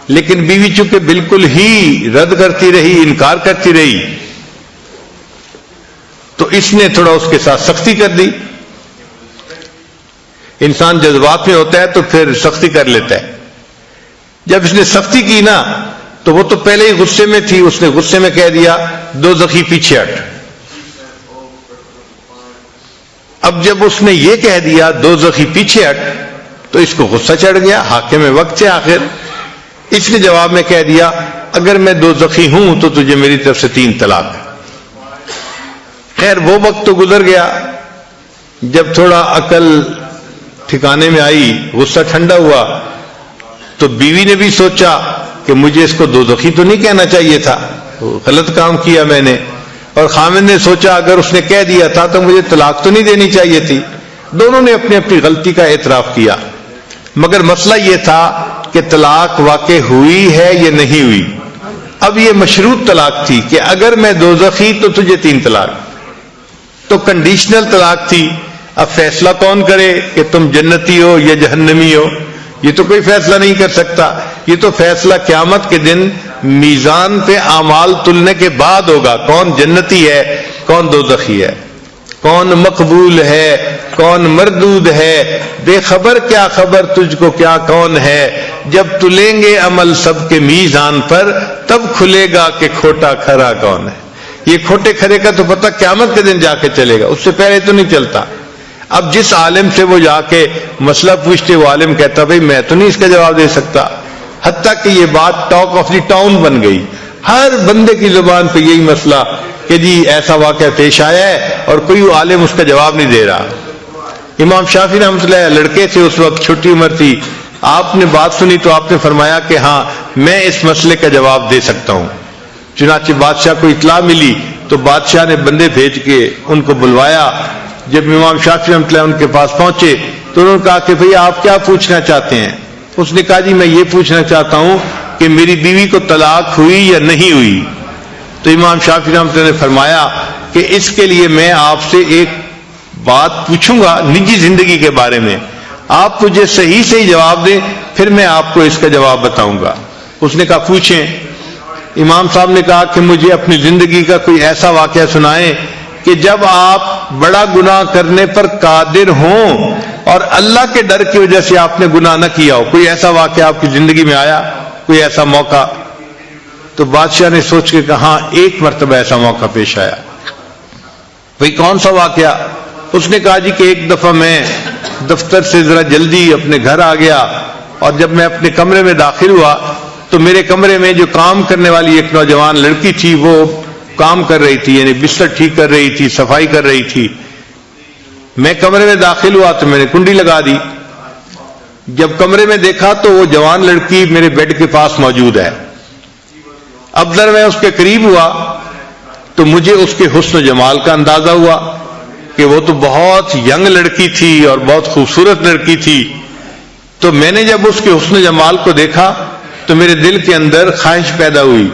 لیکن بیوی چونکہ بالکل ہی رد کرتی رہی، انکار کرتی رہی، تو اس نے تھوڑا اس کے ساتھ سختی کر دی. انسان جذبات میں ہوتا ہے تو پھر سختی کر لیتا ہے. جب اس نے سختی کی نا تو وہ تو پہلے ہی غصے میں تھی، اس نے غصے میں کہہ دیا دوزخی پیچھے ہٹ. اب جب اس نے یہ کہہ دیا دوزخی پیچھے ہٹ تو اس کو غصہ چڑھ گیا. حاکم وقت سے آخر اس نے جواب میں کہہ دیا اگر میں دوزخی ہوں تو تجھے میری طرف سے 3 طلاق. خیر وہ وقت تو گزر گیا. جب تھوڑا عقل ٹھکانے میں آئی، غصہ ٹھنڈا ہوا، تو بیوی نے بھی سوچا کہ مجھے اس کو دوزخی تو نہیں کہنا چاہیے تھا، غلط کام کیا میں نے. اور خامد نے سوچا اگر اس نے کہہ دیا تھا تو مجھے طلاق تو نہیں دینی چاہیے تھی. دونوں نے اپنی اپنی غلطی کا اعتراف کیا، مگر مسئلہ یہ تھا کہ طلاق واقع ہوئی ہے یا نہیں ہوئی. اب یہ مشروط طلاق تھی کہ اگر میں دوزخی تو تجھے 3 طلاق. تو کنڈیشنل طلاق تھی. اب فیصلہ کون کرے کہ تم جنتی ہو یا جہنمی ہو؟ یہ تو کوئی فیصلہ نہیں کر سکتا. یہ تو فیصلہ قیامت کے دن میزان پہ اعمال تلنے کے بعد ہوگا. کون جنتی ہے، کون دوزخی ہے، کون مقبول ہے، کون مردود ہے. بے خبر کیا خبر تجھ کو کیا کون ہے. جب تلیں گے عمل سب کے میزان پر تب کھلے گا کہ کھوٹا کھرا کون ہے. یہ کھوٹے کھرے کا تو پتہ قیامت کے دن جا کے چلے گا، اس سے پہلے تو نہیں چلتا. اب جس عالم سے وہ جا کے مسئلہ پوچھتے وہ عالم کہتا بھئی میں تو نہیں اس کا جواب دے سکتا، حتیٰ کہ یہ بات ٹاک آف دی ٹاؤن بن گئی، ہر بندے کی زبان پہ یہی مسئلہ کہ جی ایسا واقعہ پیش آیا ہے اور کوئی عالم اس کا جواب نہیں دے رہا۔ امام شافعی رحمۃ اللہ لڑکے تھے، اس وقت چھوٹی عمر تھی، آپ نے بات سنی تو آپ نے فرمایا کہ ہاں میں اس مسئلے کا جواب دے سکتا ہوں۔ چنانچہ بادشاہ کو اطلاع ملی تو بادشاہ نے بندے بھیج کے ان کو بلوایا۔ جب امام شافعی رحمۃ اللہ ان کے پاس پہنچے تو انہوں نے کہا کہ بھئی آپ کیا پوچھنا چاہتے ہیں؟ اس نے کہا جی میں یہ پوچھنا چاہتا ہوں کہ میری بیوی کو طلاق ہوئی یا نہیں ہوئی؟ تو امام شافعی رحمۃ اللہ نے فرمایا کہ اس کے لیے میں آپ سے ایک بات پوچھوں گا نجی زندگی کے بارے میں، آپ مجھے صحیح سے ہی جواب دیں، پھر میں آپ کو اس کا جواب بتاؤں گا۔ اس نے کہا پوچھیں۔ امام صاحب نے کہا کہ مجھے اپنی زندگی کا کوئی ایسا واقعہ سنائیں کہ جب آپ بڑا گناہ کرنے پر قادر ہوں اور اللہ کے ڈر کی وجہ سے آپ نے گناہ نہ کیا ہو، کوئی ایسا واقعہ آپ کی زندگی میں آیا، کوئی ایسا موقع؟ تو بادشاہ نے سوچ کے کہا ہاں ایک مرتبہ ایسا موقع پیش آیا۔ بھئی کون سا واقعہ؟ اس نے کہا جی کہ ایک دفعہ میں دفتر سے ذرا جلدی اپنے گھر آ گیا اور جب میں اپنے کمرے میں داخل ہوا تو میرے کمرے میں جو کام کرنے والی ایک نوجوان لڑکی تھی وہ کام کر رہی تھی، یعنی بستر ٹھیک کر رہی تھی، صفائی کر رہی تھی۔ میں کمرے میں داخل ہوا تو میں نے کنڈی لگا دی۔ جب کمرے میں دیکھا تو وہ جوان لڑکی میرے بیڈ کے پاس موجود ہے۔ اب ذرا میں اس کے قریب ہوا تو مجھے اس کے حسن و جمال کا اندازہ ہوا کہ وہ تو بہت ینگ لڑکی تھی اور بہت خوبصورت لڑکی تھی۔ تو میں نے جب اس کے حسن و جمال کو دیکھا تو میرے دل کے اندر خواہش پیدا ہوئی۔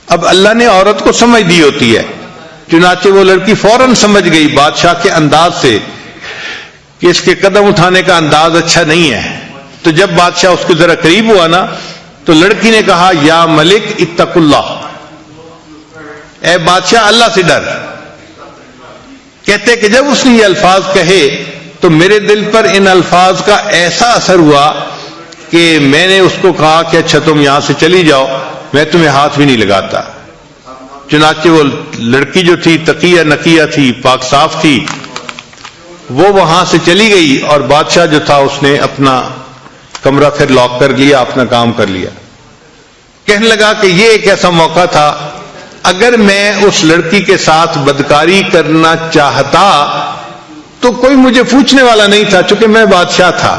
اب اللہ نے عورت کو سمجھ دی ہوتی ہے، چنانچہ وہ لڑکی فوراً سمجھ گئی بادشاہ کے انداز سے کہ اس کے قدم اٹھانے کا انداز اچھا نہیں ہے۔ تو جب بادشاہ اس کے ذرا قریب ہوا نا تو لڑکی نے کہا یا ملک اتق اللہ، اے بادشاہ اللہ سے ڈر۔ کہتے کہ جب اس نے یہ الفاظ کہے تو میرے دل پر ان الفاظ کا ایسا اثر ہوا کہ میں نے اس کو کہا کہ اچھا تم یہاں سے چلی جاؤ، میں تمہیں ہاتھ بھی نہیں لگاتا۔ چنانچہ وہ لڑکی جو تھی تقیہ نقیہ تھی، پاک صاف تھی، وہ وہاں سے چلی گئی اور بادشاہ جو تھا اس نے اپنا کمرہ پھر لاک کر لیا، اپنا کام کر لیا۔ کہنے لگا کہ یہ ایک ایسا موقع تھا اگر میں اس لڑکی کے ساتھ بدکاری کرنا چاہتا تو کوئی مجھے پوچھنے والا نہیں تھا، چونکہ میں بادشاہ تھا،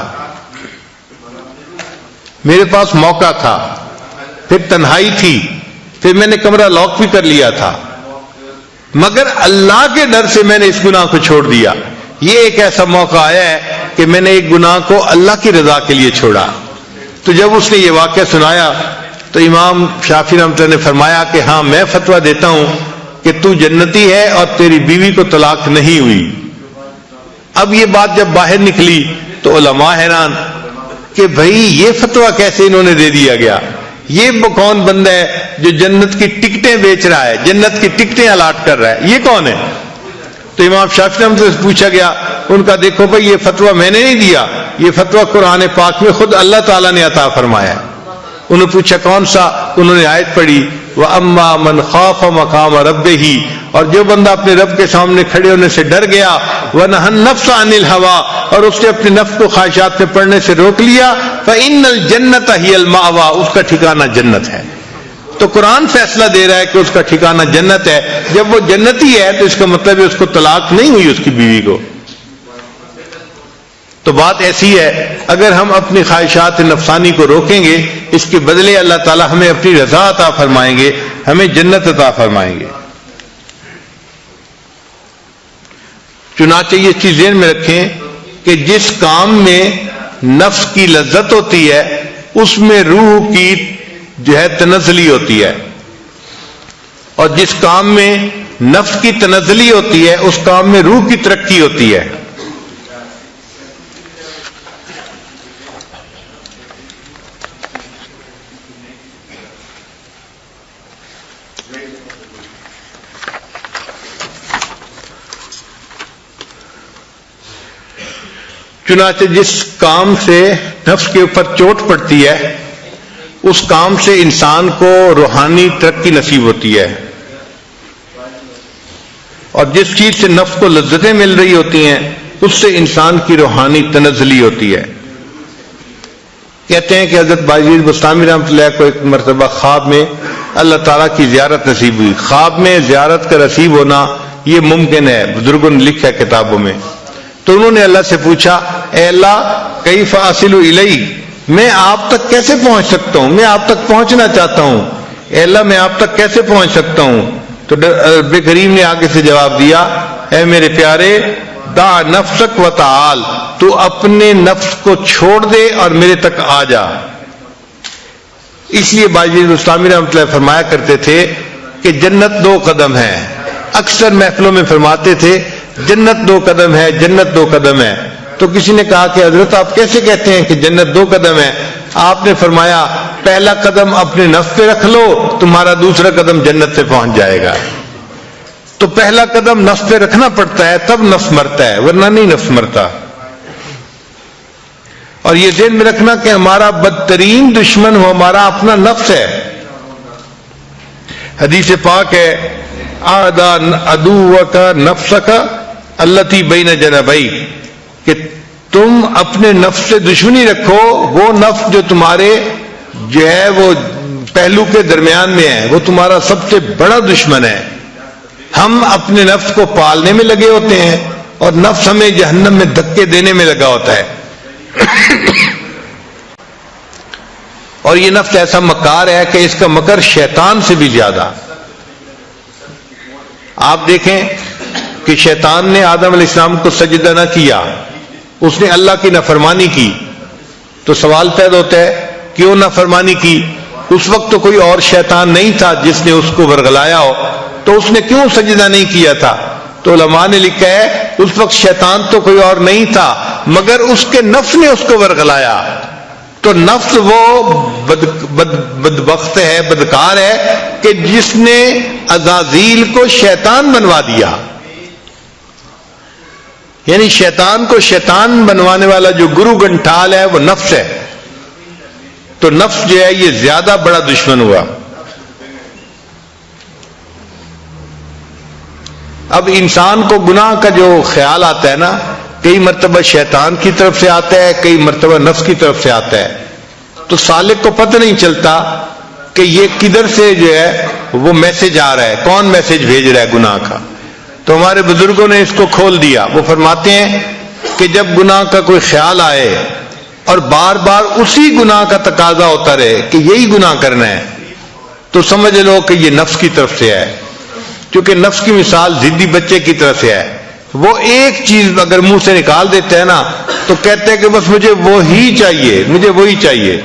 میرے پاس موقع تھا، پھر تنہائی تھی، پھر میں نے کمرہ لاک بھی کر لیا تھا، مگر اللہ کے ڈر سے میں نے اس گناہ کو چھوڑ دیا۔ یہ ایک ایسا موقع آیا ہے کہ میں نے ایک گناہ کو اللہ کی رضا کے لیے چھوڑا۔ تو جب اس نے یہ واقعہ سنایا تو امام شافعی رحمۃ اللہ نے فرمایا کہ ہاں میں فتویٰ دیتا ہوں کہ تو جنتی ہے اور تیری بیوی کو طلاق نہیں ہوئی۔ اب یہ بات جب باہر نکلی تو علماء حیران کہ بھئی یہ فتویٰ کیسے انہوں نے دے دیا گیا، یہ کون بندہ ہے جو جنت کی ٹکٹیں بیچ رہا ہے، جنت کی ٹکٹیں الاٹ کر رہا ہے، یہ کون ہے؟ تو امام شافعی رحمۃ اللہ سے پوچھا گیا، ان کا دیکھو بھئی یہ فتویٰ میں نے نہیں دیا، یہ فتویٰ قرآن پاک میں خود اللہ تعالیٰ نے عطا فرمایا ہے۔ انہوں نے پوچھا کون سا؟ انہوں نے آیت پڑھی وَأَمَّا مَنْ خَافَ مَقَامَ رَبِّهِ، اور جو بندہ اپنے رب کے سامنے کھڑے ہونے سے ڈر گیا، وَنَهَى النَّفْسَ عَنِ الْهَوَىٰ، اور اس نے اپنے نفس کو خواہشات میں پڑنے سے روک لیا، فَإِنَّ الْجَنَّةَ هِيَ الْمَأْوَىٰ، اس کا ٹھکانہ جنت ہے۔ تو قرآن فیصلہ دے رہا ہے کہ اس کا ٹھکانہ جنت ہے۔ جب وہ جنتی ہے تو اس کا مطلب ہے اس کو طلاق نہیں ہوئی اس کی بیوی کو۔ تو بات ایسی ہے اگر ہم اپنی خواہشات نفسانی کو روکیں گے، اس کے بدلے اللہ تعالی ہمیں اپنی رضا عطا فرمائیں گے، ہمیں جنت عطا فرمائیں گے۔ چنانچہ یہ چیز ذہن میں رکھیں کہ جس کام میں نفس کی لذت ہوتی ہے اس میں روح کی جو ہے تنزلی ہوتی ہے، اور جس کام میں نفس کی تنزلی ہوتی ہے اس کام میں روح کی ترقی ہوتی ہے۔ چنانچہ جس کام سے نفس کے اوپر چوٹ پڑتی ہے اس کام سے انسان کو روحانی ترقی نصیب ہوتی ہے، اور جس چیز سے نفس کو لذتیں مل رہی ہوتی ہیں اس سے انسان کی روحانی تنزلی ہوتی ہے. کہتے ہیں کہ حضرت باجید بستامی رحمۃ اللہ کو ایک مرتبہ خواب میں اللہ تعالیٰ کی زیارت نصیب ہوئی. خواب میں زیارت کا نصیب ہونا یہ ممکن ہے، بزرگوں نے لکھا ہے کتابوں میں. تو انہوں نے اللہ سے پوچھا، اے اللہ کیف اصل الیک، میں آپ تک کیسے پہنچ سکتا ہوں، میں آپ تک پہنچنا چاہتا ہوں، اے اللہ میں آپ تک کیسے پہنچ سکتا ہوں. تو رب کریم نے آگے سے جواب دیا، اے میرے پیارے دا نفسک و تعال، تو اپنے نفس کو چھوڑ دے اور میرے تک آ جا. اس لیے باجید بستامی رحمۃ اللہ فرمایا کرتے تھے کہ جنت 2 قدم ہے. اکثر محفلوں میں فرماتے تھے جنت 2 قدم ہے، جنت 2 قدم ہے. تو کسی نے کہا کہ حضرت آپ کیسے کہتے ہیں کہ جنت 2 قدم ہے؟ آپ نے فرمایا پہلا قدم اپنے نفس پہ رکھ لو، تمہارا دوسرا قدم جنت سے پہنچ جائے گا. تو پہلا قدم نفس پہ رکھنا پڑتا ہے تب نفس مرتا ہے، ورنہ نہیں نفس مرتا. اور یہ ذہن میں رکھنا کہ ہمارا بدترین دشمن ہو ہمارا اپنا نفس ہے. حدیث پاک ہے اعدا عدوک نفسک التی بین جنبیک، کہ تم اپنے نفس سے دشمنی رکھو، وہ نفس جو تمہارے جو ہے وہ پہلو کے درمیان میں ہے، وہ تمہارا سب سے بڑا دشمن ہے. ہم اپنے نفس کو پالنے میں لگے ہوتے ہیں اور نفس ہمیں جہنم میں دھکے دینے میں لگا ہوتا ہے. اور یہ نفس ایسا مکار ہے کہ اس کا مکر شیطان سے بھی زیادہ. آپ دیکھیں کہ شیطان نے آدم علیہ السلام کو سجدہ نہ کیا، اس نے اللہ کی نافرمانی کی. تو سوال پیدا ہوتا ہے کیوں نافرمانی کی؟ اس وقت تو کوئی اور شیطان نہیں تھا جس نے اس کو ورغلایا ہو، تو اس نے کیوں سجدہ نہیں کیا تھا؟ تو علماء نے لکھا ہے اس وقت شیطان تو کوئی اور نہیں تھا مگر اس کے نفس نے اس کو ورغلایا. تو نفس وہ بدبخت ہے، بدکار ہے کہ جس نے عزازیل کو شیطان بنوا دیا. یعنی شیطان کو شیطان بنوانے والا جو گرو گنٹھال ہے وہ نفس ہے. تو نفس جو ہے یہ زیادہ بڑا دشمن ہوا. اب انسان کو گناہ کا جو خیال آتا ہے نا، کئی مرتبہ شیطان کی طرف سے آتا ہے، کئی مرتبہ نفس کی طرف سے آتا ہے. تو سالک کو پتہ نہیں چلتا کہ یہ کدھر سے جو ہے وہ میسج آ رہا ہے، کون میسج بھیج رہا ہے گناہ کا. تو ہمارے بزرگوں نے اس کو کھول دیا. وہ فرماتے ہیں کہ جب گناہ کا کوئی خیال آئے اور بار بار اسی گناہ کا تقاضا ہوتا رہے کہ یہی گناہ کرنا ہے، تو سمجھ لو کہ یہ نفس کی طرف سے ہے. کیونکہ نفس کی مثال ضدی بچے کی طرف سے ہے. وہ ایک چیز اگر منہ سے نکال دیتا ہے نا تو کہتے ہیں کہ بس مجھے وہی چاہیے، مجھے وہی چاہیے.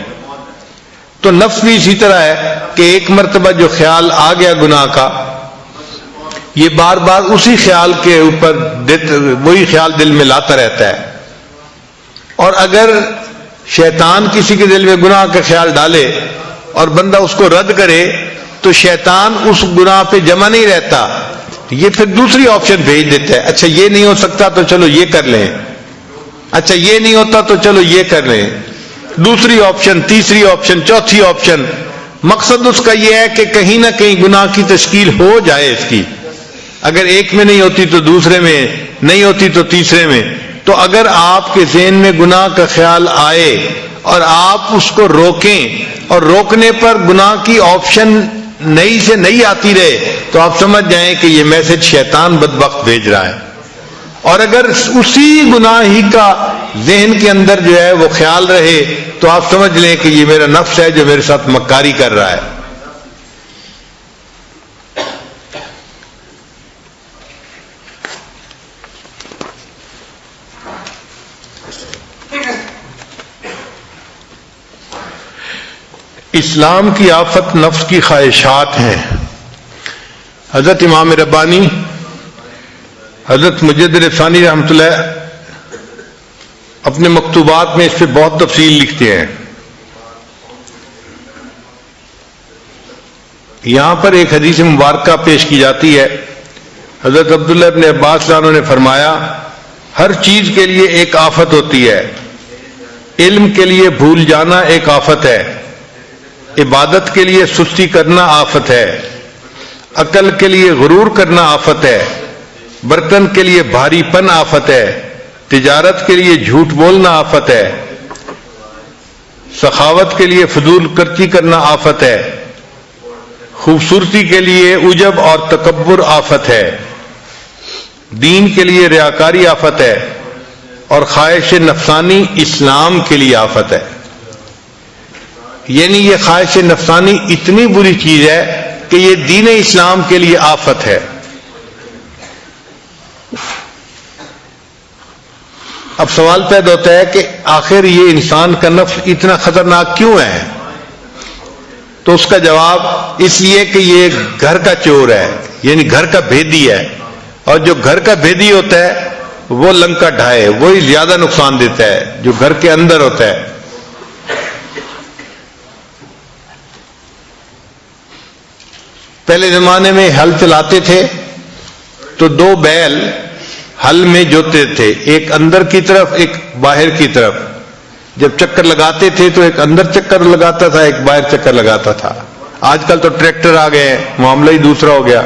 تو نفس بھی اسی طرح ہے کہ ایک مرتبہ جو خیال آ گیا گناہ کا، یہ بار بار اسی خیال کے اوپر وہی خیال دل میں لاتا رہتا ہے. اور اگر شیطان کسی کے دل میں گناہ کا خیال ڈالے اور بندہ اس کو رد کرے تو شیطان اس گناہ پہ جمع نہیں رہتا، یہ پھر دوسری آپشن بھیج دیتا ہے. اچھا یہ نہیں ہو سکتا تو چلو یہ کر لیں، اچھا یہ نہیں ہوتا تو چلو یہ کر لیں. دوسری آپشن، تیسری آپشن، چوتھی آپشن. مقصد اس کا یہ ہے کہ کہیں نہ کہیں گناہ کی تشکیل ہو جائے اس کی. اگر ایک میں نہیں ہوتی تو دوسرے میں، نہیں ہوتی تو تیسرے میں. تو اگر آپ کے ذہن میں گناہ کا خیال آئے اور آپ اس کو روکیں اور روکنے پر گناہ کی آپشن نئی سے نئی آتی رہے تو آپ سمجھ جائیں کہ یہ میسج شیطان بدبخت بھیج رہا ہے. اور اگر اسی گناہ ہی کا ذہن کے اندر جو ہے وہ خیال رہے تو آپ سمجھ لیں کہ یہ میرا نفس ہے جو میرے ساتھ مکاری کر رہا ہے. اسلام کی آفت نفس کی خواہشات ہیں. حضرت امام ربانی، حضرت مجدد ثانی رحمۃ اللہ اپنے مکتوبات میں اس پہ بہت تفصیل لکھتے ہیں. یہاں پر ایک حدیث مبارکہ پیش کی جاتی ہے. حضرت عبداللہ ابن عباس عنہ نے فرمایا ہر چیز کے لیے ایک آفت ہوتی ہے. علم کے لیے بھول جانا ایک آفت ہے، عبادت کے لیے سستی کرنا آفت ہے، عقل کے لیے غرور کرنا آفت ہے، برتن کے لیے بھاری پن آفت ہے، تجارت کے لیے جھوٹ بولنا آفت ہے، سخاوت کے لیے فضول خرچی کرنا آفت ہے، خوبصورتی کے لیے عجب اور تکبر آفت ہے، دین کے لیے ریاکاری آفت ہے، اور خواہش نفسانی اسلام کے لیے آفت ہے۔ یعنی یہ خواہش نفسانی اتنی بری چیز ہے کہ یہ دین اسلام کے لیے آفت ہے۔ اب سوال پیدا ہوتا ہے کہ آخر یہ انسان کا نفس اتنا خطرناک کیوں ہے؟ تو اس کا جواب اس لیے کہ یہ گھر کا چور ہے، یعنی گھر کا بھیدی ہے، اور جو گھر کا بھیدی ہوتا ہے وہ لنکا ڈھائے، وہی زیادہ نقصان دیتا ہے جو گھر کے اندر ہوتا ہے۔ پہلے زمانے میں ہل چلاتے تھے تو دو بیل ہل میں جوتے تھے، ایک اندر کی طرف ایک باہر کی طرف۔ جب چکر لگاتے تھے تو ایک اندر چکر لگاتا تھا، ایک باہر چکر لگاتا تھا۔ آج کل تو ٹریکٹر آ گئے، معاملہ ہی دوسرا ہو گیا۔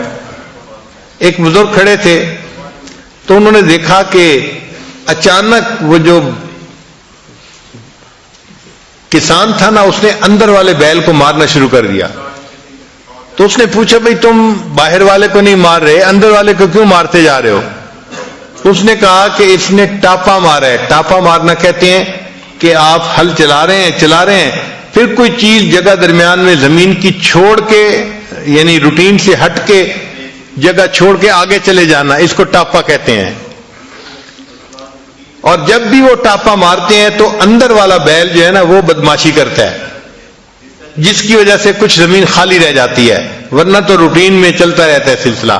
ایک بزرگ کھڑے تھے تو انہوں نے دیکھا کہ اچانک وہ جو کسان تھا نا، اس نے اندر والے بیل کو مارنا شروع کر دیا۔ تو اس نے پوچھا بھئی تم باہر والے کو نہیں مار رہے، اندر والے کو کیوں مارتے جا رہے ہو؟ اس نے کہا کہ اس نے ٹاپا مارا ہے۔ ٹاپا مارنا کہتے ہیں کہ آپ ہل چلا رہے ہیں پھر کوئی چیز جگہ درمیان میں زمین کی چھوڑ کے، یعنی روٹین سے ہٹ کے جگہ چھوڑ کے آگے چلے جانا، اس کو ٹاپا کہتے ہیں۔ اور جب بھی وہ ٹاپا مارتے ہیں تو اندر والا بیل جو ہے نا وہ بدماشی کرتا ہے، جس کی وجہ سے کچھ زمین خالی رہ جاتی ہے، ورنہ تو روٹین میں چلتا رہتا ہے سلسلہ۔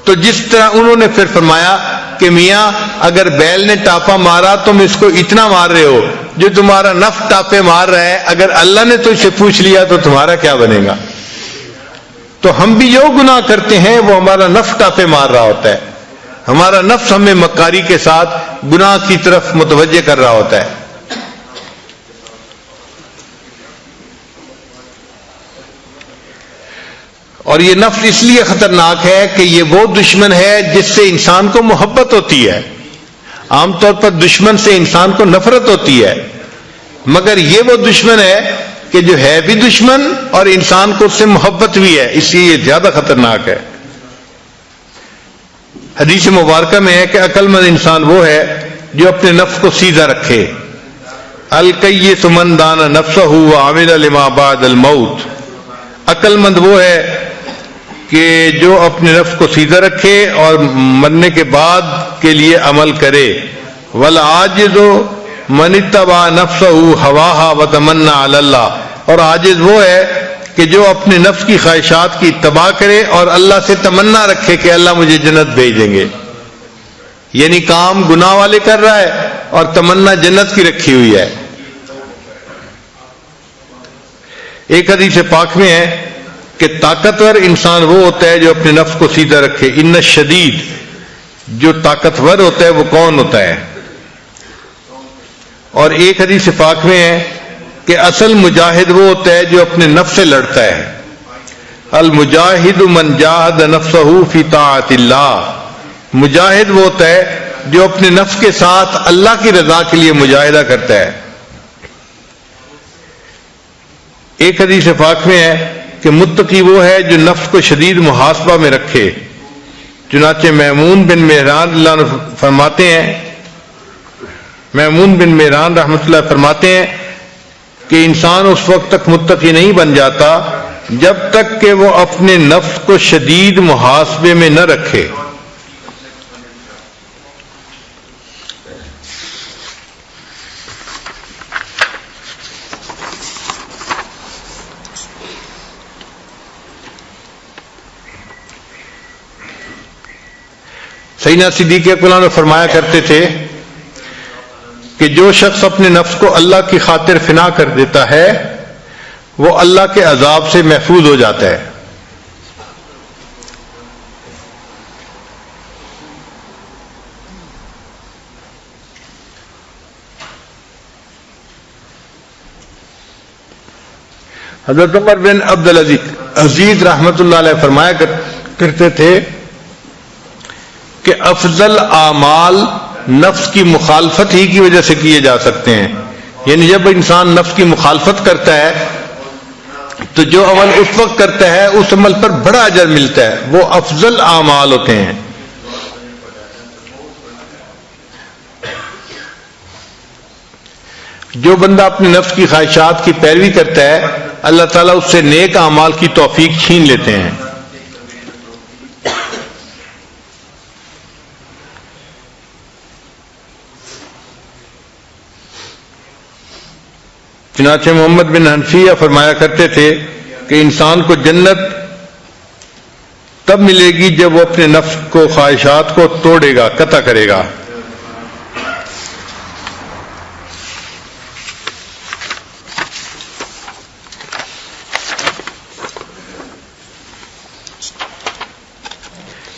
تو جس طرح انہوں نے پھر فرمایا کہ میاں اگر بیل نے ٹاپا مارا تم اس کو اتنا مار رہے ہو، جو تمہارا نفس ٹاپے مار رہا ہے، اگر اللہ نے تو اسے پوچھ لیا تو تمہارا کیا بنے گا؟ تو ہم بھی جو گناہ کرتے ہیں وہ ہمارا نفس ٹاپے مار رہا ہوتا ہے، ہمارا نفس ہمیں مکاری کے ساتھ گناہ کی طرف متوجہ کر رہا ہوتا ہے۔ اور یہ نفس اس لیے خطرناک ہے کہ یہ وہ دشمن ہے جس سے انسان کو محبت ہوتی ہے۔ عام طور پر دشمن سے انسان کو نفرت ہوتی ہے، مگر یہ وہ دشمن ہے کہ جو ہے بھی دشمن اور انسان کو اس سے محبت بھی ہے، اس لیے یہ زیادہ خطرناک ہے۔ حدیث مبارکہ میں ہے کہ عقل مند انسان وہ ہے جو اپنے نفس کو سیدھا رکھے۔ الکیس من دان نفسہ وعمل لما بعد الموت۔ عقل مند وہ ہے کہ جو اپنے نفس کو سیدھا رکھے اور مرنے کے بعد کے لیے عمل کرے۔ والعاجز من اتبع نفسہ ہواہا وتمنى علی اللہ۔ اور عاجز وہ ہے کہ جو اپنے نفس کی خواہشات کی اتباع کرے اور اللہ سے تمنا رکھے کہ اللہ مجھے جنت بھیج دیں گے، یعنی کام گناہ والے کر رہا ہے اور تمنا جنت کی رکھی ہوئی ہے۔ ایک حدیث پاک میں ہے کہ طاقتور انسان وہ ہوتا ہے جو اپنے نفس کو سیدھا رکھے۔ ان الشدید، جو طاقتور ہوتا ہے وہ کون ہوتا ہے؟ اور ایک حدیث پاک میں ہے کہ اصل مجاہد وہ ہوتا ہے جو اپنے نفس سے لڑتا ہے۔ المجاہد من جاہد نفسہ فی طاعت اللہ۔ مجاہد وہ ہوتا ہے جو اپنے نفس کے ساتھ اللہ کی رضا کے لیے مجاہدہ کرتا ہے۔ ایک حدیث پاک میں ہے کہ متقی وہ ہے جو نفس کو شدید محاسبہ میں رکھے۔ چنانچہ میمون بن مہران اللہ عنہ فرماتے ہیں، میمون بن مہران رحمۃ اللہ فرماتے ہیں کہ انسان اس وقت تک متقی نہیں بن جاتا جب تک کہ وہ اپنے نفس کو شدید محاسبے میں نہ رکھے۔ سیدنا صدیق اکبر نے فرمایا کرتے تھے کہ جو شخص اپنے نفس کو اللہ کی خاطر فنا کر دیتا ہے وہ اللہ کے عذاب سے محفوظ ہو جاتا ہے۔ حضرت عمر بن عبد العزیز رحمت اللہ علیہ فرمایا کرتے تھے کہ افضل اعمال نفس کی مخالفت ہی کی وجہ سے کیے جا سکتے ہیں. یعنی جب انسان نفس کی مخالفت کرتا ہے تو جو عمل اس وقت کرتا ہے اس عمل پر بڑا اجر ملتا ہے، وہ افضل اعمال ہوتے ہیں. جو بندہ اپنے نفس کی خواہشات کی پیروی کرتا ہے اللہ تعالیٰ اس سے نیک اعمال کی توفیق چھین لیتے ہیں. چنانچہ محمد بن حنفیہ فرمایا کرتے تھے کہ انسان کو جنت تب ملے گی جب وہ اپنے نفس کو خواہشات کو توڑے گا، قطع کرے گا.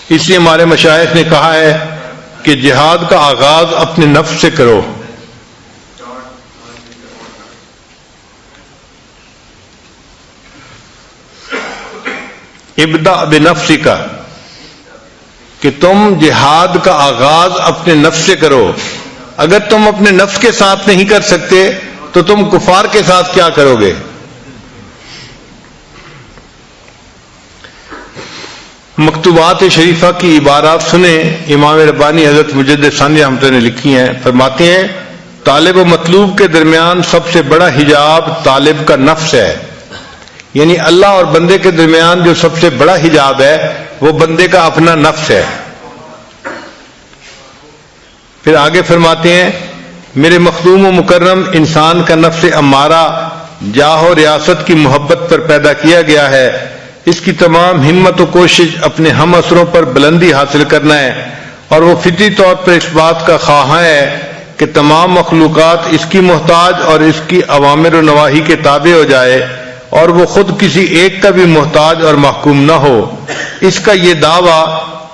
اس لیے ہمارے مشائخ نے کہا ہے کہ جہاد کا آغاز اپنے نفس سے کرو. ابدأ بنفسک، کہ تم جہاد کا آغاز اپنے نفس سے کرو. اگر تم اپنے نفس کے ساتھ نہیں کر سکتے تو تم کفار کے ساتھ کیا کرو گے؟ مکتوبات شریفہ کی عبارات سنیں. امام ربانی حضرت مجدد ثانی رحمۃ اللہ نے لکھی ہیں. فرماتے ہیں طالب و مطلوب کے درمیان سب سے بڑا حجاب طالب کا نفس ہے. یعنی اللہ اور بندے کے درمیان جو سب سے بڑا حجاب ہے وہ بندے کا اپنا نفس ہے. پھر آگے فرماتے ہیں میرے مخدوم و مکرم انسان کا نفس امارہ جاہ و ریاست کی محبت پر پیدا کیا گیا ہے. اس کی تمام ہمت و کوشش اپنے ہم اثروں پر بلندی حاصل کرنا ہے اور وہ فطری طور پر اس بات کا خواہاں ہے کہ تمام مخلوقات اس کی محتاج اور اس کی اوامر و نواہی کے تابع ہو جائے اور وہ خود کسی ایک کا بھی محتاج اور محکوم نہ ہو. اس کا یہ دعویٰ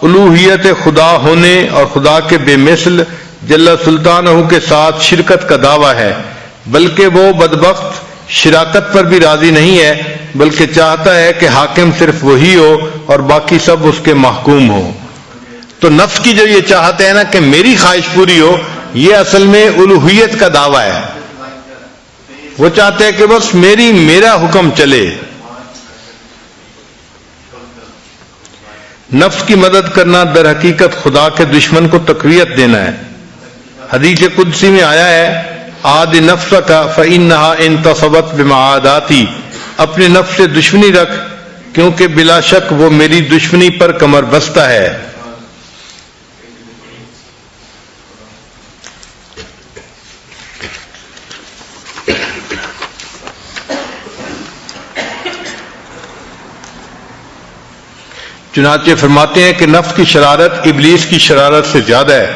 الوہیت خدا ہونے اور خدا کے بے مثل جل سلطانہ کے ساتھ شرکت کا دعویٰ ہے، بلکہ وہ بدبخت شراکت پر بھی راضی نہیں ہے بلکہ چاہتا ہے کہ حاکم صرف وہی ہو اور باقی سب اس کے محکوم ہو. تو نفس کی جو یہ چاہت ہے نا کہ میری خواہش پوری ہو، یہ اصل میں الوہیت کا دعویٰ ہے. وہ چاہتے ہیں کہ بس میرا حکم چلے. نفس کی مدد کرنا در حقیقت خدا کے دشمن کو تقویت دینا ہے. حدیث قدسی میں آیا ہے عاد نفسک فإنها انتصبت بمعاداتی، اپنے نفس سے دشمنی رکھ کیونکہ بلا شک وہ میری دشمنی پر کمر بستہ ہے. چنانچہ فرماتے ہیں کہ نفس کی شرارت ابلیس کی شرارت سے زیادہ ہے.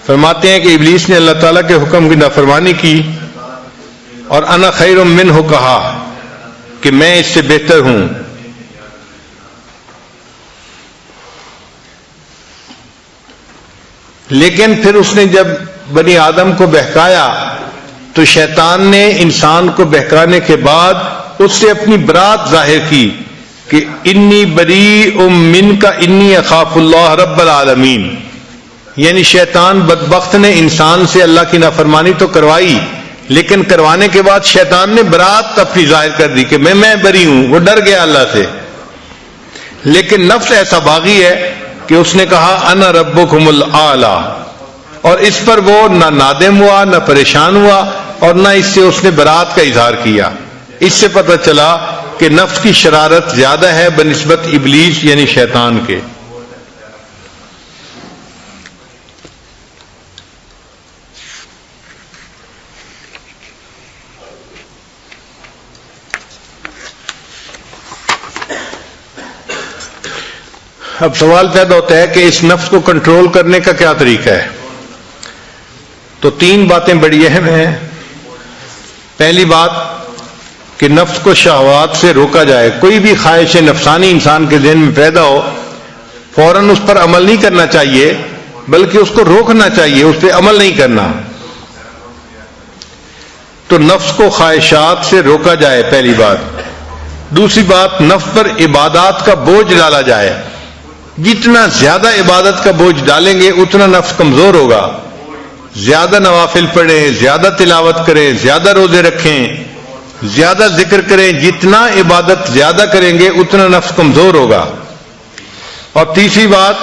فرماتے ہیں کہ ابلیس نے اللہ تعالیٰ کے حکم کی نافرمانی کی اور انا خیر منہ کہا کہ میں اس سے بہتر ہوں. لیکن پھر اس نے جب بنی آدم کو بہکایا تو شیطان نے انسان کو بہکانے کے بعد اس سے اپنی برات ظاہر کی کہ انی بریء منک انی اخاف اللہ رب العالمین. یعنی شیطان بدبخت نے انسان سے اللہ کی نافرمانی تو کروائی، لیکن کروانے کے بعد شیطان نے برات اپنی ظاہر کر دی کہ میں بری ہوں. وہ ڈر گیا اللہ سے. لیکن نفس ایسا باغی ہے کہ اس نے کہا انا ربکم الاعلی، اور اس پر وہ نہ نادم ہوا نہ پریشان ہوا اور نہ اس سے اس نے برات کا اظہار کیا. اس سے پتہ چلا کہ نفس کی شرارت زیادہ ہے بنسبت ابلیس یعنی شیطان کے. اب سوال پیدا ہوتا ہے کہ اس نفس کو کنٹرول کرنے کا کیا طریقہ ہے؟ تو تین باتیں بڑی اہم ہیں. پہلی بات کہ نفس کو شہوات سے روکا جائے. کوئی بھی خواہش نفسانی انسان کے ذہن میں پیدا ہو فوراً اس پر عمل نہیں کرنا چاہیے بلکہ اس کو روکنا چاہیے، اس پہ عمل نہیں کرنا. تو نفس کو خواہشات سے روکا جائے پہلی بات. دوسری بات، نفس پر عبادات کا بوجھ ڈالا جائے. جتنا زیادہ عبادت کا بوجھ ڈالیں گے اتنا نفس کمزور ہوگا. زیادہ نوافل پڑھیں، زیادہ تلاوت کریں، زیادہ روزے رکھیں، زیادہ ذکر کریں. جتنا عبادت زیادہ کریں گے اتنا نفس کمزور ہوگا. اور تیسری بات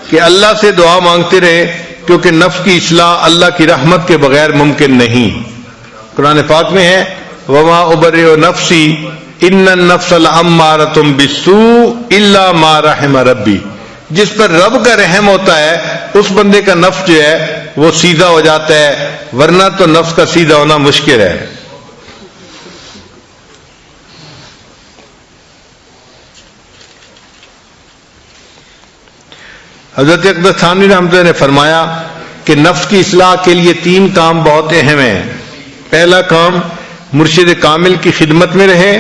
کہ اللہ سے دعا مانگتے رہیں، کیونکہ نفس کی اصلاح اللہ کی رحمت کے بغیر ممکن نہیں. قرآن پاک میں ہے وما ابرئ نفسی ان النفس لامارۃ بالسوء الا ما رحم ربی. جس پر رب کا رحم ہوتا ہے اس بندے کا نفس جو ہے وہ سیدھا ہو جاتا ہے، ورنہ تو نفس کا سیدھا ہونا مشکل ہے. حضرت اقدس تھانوی رحمۃ اللہ نے فرمایا کہ نفس کی اصلاح کے لیے 3 کام بہت اہم ہیں. پہلا کام مرشد کامل کی خدمت میں رہے.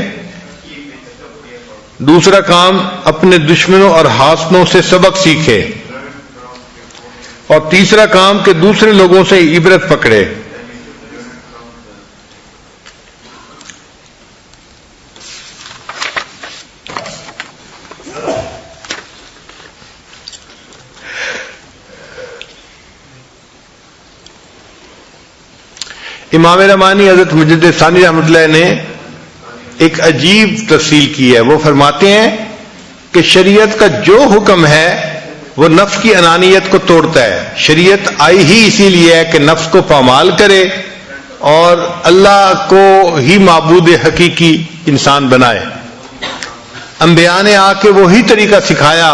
دوسرا کام اپنے دشمنوں اور حاسدوں سے سبق سیکھے. اور تیسرا کام کہ دوسرے لوگوں سے عبرت پکڑے. امام رحمانی حضرت مجدد ثانی رحمۃ اللہ نے ایک عجیب تفصیل کی ہے. وہ فرماتے ہیں کہ شریعت کا جو حکم ہے وہ نفس کی انانیت کو توڑتا ہے. شریعت آئی ہی اسی لیے ہے کہ نفس کو پامال کرے اور اللہ کو ہی معبود حقیقی انسان بنائے. انبیاء نے آ کے وہی طریقہ سکھایا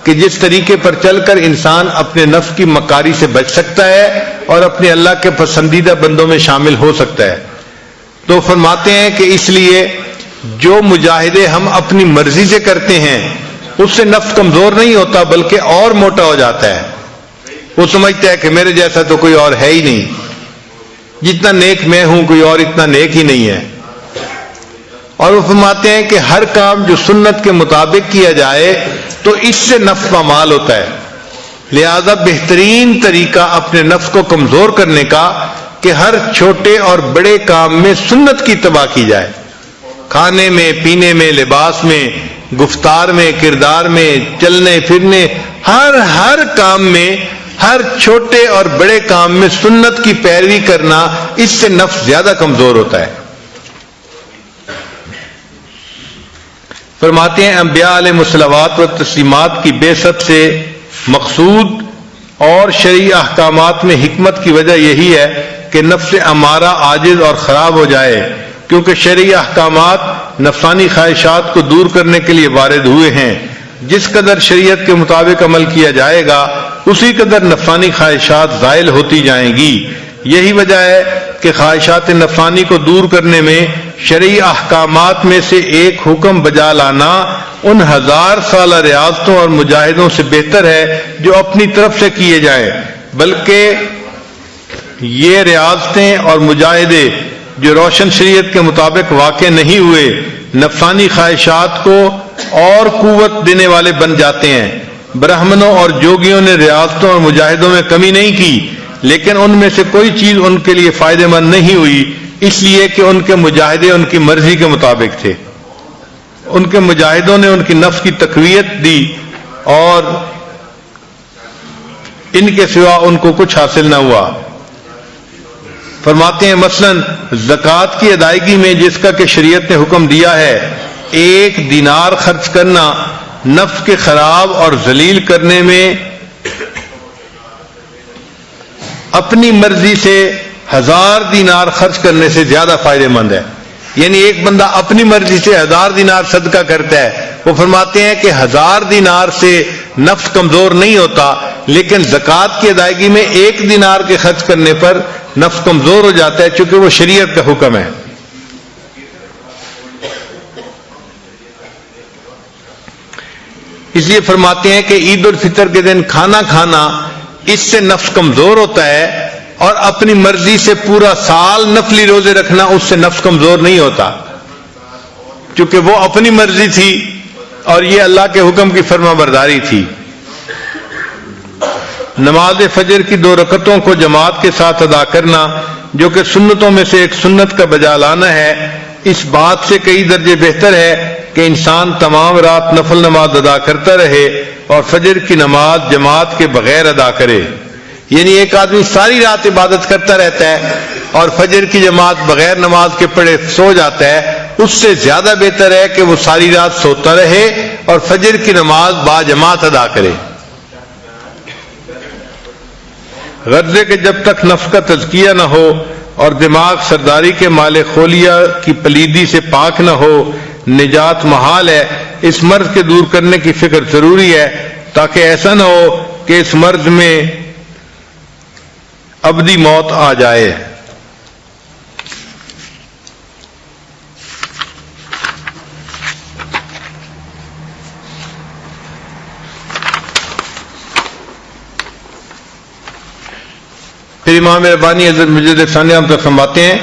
کہ جس طریقے پر چل کر انسان اپنے نفس کی مکاری سے بچ سکتا ہے اور اپنے اللہ کے پسندیدہ بندوں میں شامل ہو سکتا ہے. تو فرماتے ہیں کہ اس لیے جو مجاہدے ہم اپنی مرضی سے کرتے ہیں اس سے نفس کمزور نہیں ہوتا بلکہ اور موٹا ہو جاتا ہے. وہ سمجھتا ہے کہ میرے جیسا تو کوئی اور ہے ہی نہیں، جتنا نیک میں ہوں کوئی اور اتنا نیک ہی نہیں ہے. اور وہ فرماتے ہیں کہ ہر کام جو سنت کے مطابق کیا جائے تو اس سے نفس پامال ہوتا ہے. لہذا بہترین طریقہ اپنے نفس کو کمزور کرنے کا کہ ہر چھوٹے اور بڑے کام میں سنت کی اتباع کی جائے. کھانے میں، پینے میں، لباس میں، گفتار میں، کردار میں، چلنے پھرنے، ہر کام میں، ہر چھوٹے اور بڑے کام میں سنت کی پیروی کرنا، اس سے نفس زیادہ کمزور ہوتا ہے. فرماتے ہیں انبیاء علیہ الصلوات و تسلیمات کی بعثت سے مقصود اور شرعی احکامات میں حکمت کی وجہ یہی ہے کہ نفس امارہ عاجز اور خراب ہو جائے، کیونکہ شرعی احکامات نفسانی خواہشات کو دور کرنے کے لیے وارد ہوئے ہیں. جس قدر شریعت کے مطابق عمل کیا جائے گا اسی قدر نفسانی خواہشات زائل ہوتی جائیں گی. یہی وجہ ہے کہ خواہشات نفسانی کو دور کرنے میں شرعی احکامات میں سے ایک حکم بجا لانا ان 1000 سالہ ریاضتوں اور مجاہدوں سے بہتر ہے جو اپنی طرف سے کیے جائیں. بلکہ یہ ریاضتیں اور مجاہدے جو روشن شریعت کے مطابق واقع نہیں ہوئے نفسانی خواہشات کو اور قوت دینے والے بن جاتے ہیں. برہمنوں اور جوگیوں نے ریاضتوں اور مجاہدوں میں کمی نہیں کی، لیکن ان میں سے کوئی چیز ان کے لیے فائدہ مند نہیں ہوئی، اس لیے کہ ان کے مجاہدے ان کی مرضی کے مطابق تھے. ان کے مجاہدوں نے ان کی نفس کی تقویت دی اور ان کے سوا ان کو کچھ حاصل نہ ہوا. فرماتے ہیں مثلا زکوٰۃ کی ادائیگی میں جس کا کہ شریعت نے حکم دیا ہے 1 دینار خرچ کرنا نفس کے خراب اور ذلیل کرنے میں اپنی مرضی سے 1000 دینار خرچ کرنے سے زیادہ فائدہ مند ہے. یعنی ایک بندہ اپنی مرضی سے 1000 دینار صدقہ کرتا ہے. وہ فرماتے ہیں کہ 1000 دینار سے نفس کمزور نہیں ہوتا، لیکن زکوٰۃ کی ادائیگی میں 1 دینار کے خرچ کرنے پر نفس کمزور ہو جاتا ہے، چونکہ وہ شریعت کا حکم ہے. اس لیے فرماتے ہیں کہ عید الفطر کے دن کھانا کھانا اس سے نفس کمزور ہوتا ہے، اور اپنی مرضی سے پورا سال نفلی روزے رکھنا اس سے نفس کمزور نہیں ہوتا، چونکہ وہ اپنی مرضی تھی اور یہ اللہ کے حکم کی فرما برداری تھی. نماز فجر کی 2 رکعتوں کو جماعت کے ساتھ ادا کرنا جو کہ سنتوں میں سے ایک سنت کا بجا لانا ہے، اس بات سے کئی درجے بہتر ہے کہ انسان تمام رات نفل نماز ادا کرتا رہے اور فجر کی نماز جماعت کے بغیر ادا کرے. یعنی ایک آدمی ساری رات عبادت کرتا رہتا ہے اور فجر کی جماعت بغیر نماز کے پڑھے سو جاتا ہے، اس سے زیادہ بہتر ہے کہ وہ ساری رات سوتا رہے اور فجر کی نماز با جماعت ادا کرے. غرضے کہ جب تک نفس کا تزکیہ نہ ہو اور دماغ سرداری کے مال خولیہ کی پلیدی سے پاک نہ ہو، نجات محال ہے. اس مرض کے دور کرنے کی فکر ضروری ہے تاکہ ایسا نہ ہو کہ اس مرض میں ابدی موت آ جائے. پھر امام ربانی حضرت مجدد ثانی ہم تک فرماتے ہیں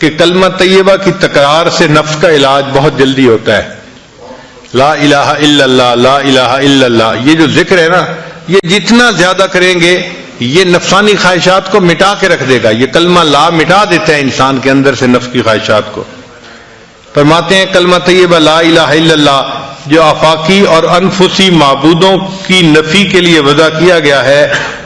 کہ کلمہ طیبہ کی تکرار سے نفس کا علاج بہت جلدی ہوتا ہے. لا الہ الا اللہ، لا الہ الا اللہ، یہ جو ذکر ہے نا، یہ جتنا زیادہ کریں گے یہ نفسانی خواہشات کو مٹا کے رکھ دے گا. یہ کلمہ لا مٹا دیتا ہے انسان کے اندر سے نفس کی خواہشات کو. فرماتے ہیں کلمہ طیبہ لا الہ الا اللہ جو آفاقی اور انفسی معبودوں کی نفی کے لیے وضع کیا گیا ہے،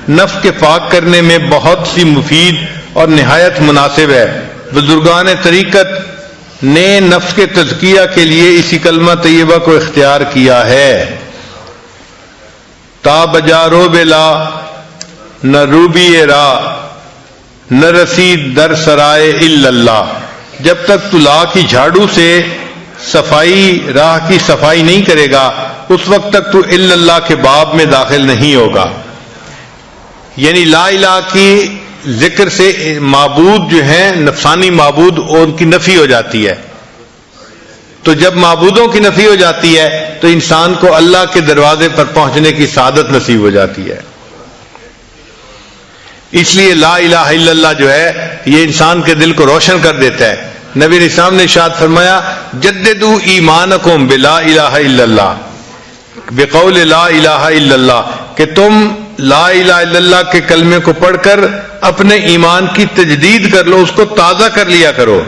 نفس کے پاک کرنے میں بہت سی مفید اور نہایت مناسب ہے. بزرگان طریقت نے نفس کے تزکیہ کے لیے اسی کلمہ طیبہ کو اختیار کیا ہے. تا بجارو بلا نہ روبی را نہ رسید در سرائے الا اللہ، جب تک تو لا کی جھاڑو سے صفائی راہ کی صفائی نہیں کرے گا اس وقت تک تو الا اللہ کے باب میں داخل نہیں ہوگا. یعنی لا الہ کی ذکر سے معبود جو ہیں نفسانی معبود ان کی نفی ہو جاتی ہے. تو جب معبودوں کی نفی ہو جاتی ہے تو انسان کو اللہ کے دروازے پر پہنچنے کی سعادت نصیب ہو جاتی ہے. اس لیے لا الہ الا اللہ جو ہے یہ انسان کے دل کو روشن کر دیتا ہے. نبی علیہ السلام نے ارشاد فرمایا جددوا ایمانکم بلا الہ الا اللہ، بقول لا الہ الا اللہ، کہ تم لا الہ الا اللہ کے کلمے کو پڑھ کر اپنے ایمان کی تجدید کر لو، اس کو تازہ کر لیا کرو.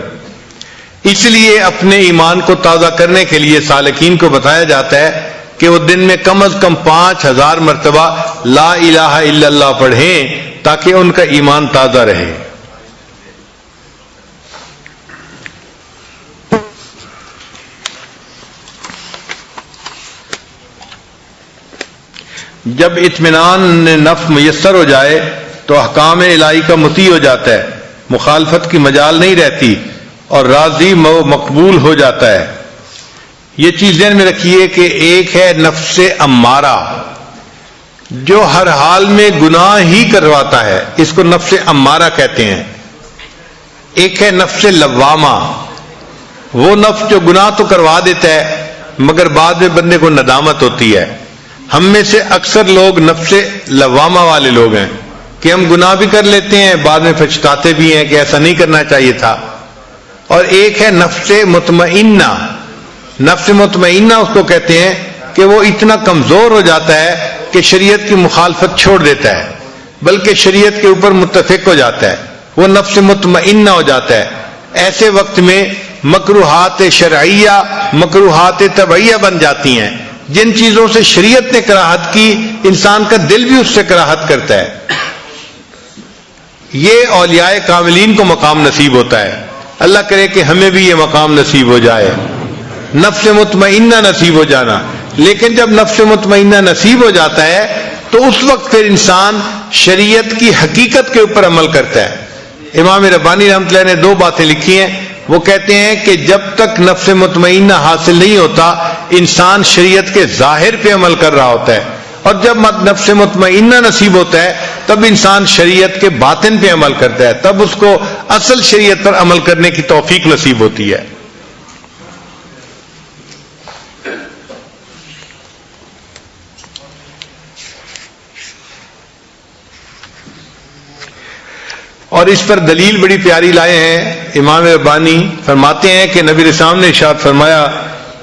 اس لیے اپنے ایمان کو تازہ کرنے کے لیے سالکین کو بتایا جاتا ہے کہ وہ دن میں کم از کم 5000 مرتبہ لا الہ الا اللہ پڑھیں تاکہ ان کا ایمان تازہ رہے. جب اطمینان نفس میسر ہو جائے تو احکام الہی کا مطیع ہو جاتا ہے، مخالفت کی مجال نہیں رہتی اور راضی مقبول ہو جاتا ہے. یہ چیز ذہن میں رکھیے کہ ایک ہے نفس امارہ جو ہر حال میں گناہ ہی کرواتا ہے، اس کو نفس امارہ کہتے ہیں. ایک ہے نفس لوامہ، وہ نفس جو گناہ تو کروا دیتا ہے مگر بعد میں بندے کو ندامت ہوتی ہے. ہم میں سے اکثر لوگ نفس لوامہ والے لوگ ہیں کہ ہم گناہ بھی کر لیتے ہیں بعد میں پچھتاتے بھی ہیں کہ ایسا نہیں کرنا چاہیے تھا. اور ایک ہے نفس مطمئنہ. نفس مطمئنہ اس کو کہتے ہیں کہ وہ اتنا کمزور ہو جاتا ہے کہ شریعت کی مخالفت چھوڑ دیتا ہے بلکہ شریعت کے اوپر متفق ہو جاتا ہے، وہ نفس مطمئنہ ہو جاتا ہے. ایسے وقت میں مکروہات شرعیہ مکروہات طبعیہ بن جاتی ہیں. جن چیزوں سے شریعت نے کراہت کی انسان کا دل بھی اس سے کراہت کرتا ہے. یہ اولیاء کاملین کو مقام نصیب ہوتا ہے. اللہ کرے کہ ہمیں بھی یہ مقام نصیب ہو جائے، نفس مطمئنہ نصیب ہو جانا. لیکن جب نفس مطمئنہ نصیب ہو جاتا ہے تو اس وقت پھر انسان شریعت کی حقیقت کے اوپر عمل کرتا ہے. امام ربانی رحمۃ اللہ نے 2 باتیں لکھی ہیں. وہ کہتے ہیں کہ جب تک نفس مطمئنہ حاصل نہیں ہوتا انسان شریعت کے ظاہر پہ عمل کر رہا ہوتا ہے، اور جب نفس مطمئنہ نصیب ہوتا ہے تب انسان شریعت کے باطن پہ عمل کرتا ہے، تب اس کو اصل شریعت پر عمل کرنے کی توفیق نصیب ہوتی ہے. اور اس پر دلیل بڑی پیاری لائے ہیں. امام ربانی فرماتے ہیں کہ نبی اسلام نے ارشاد فرمایا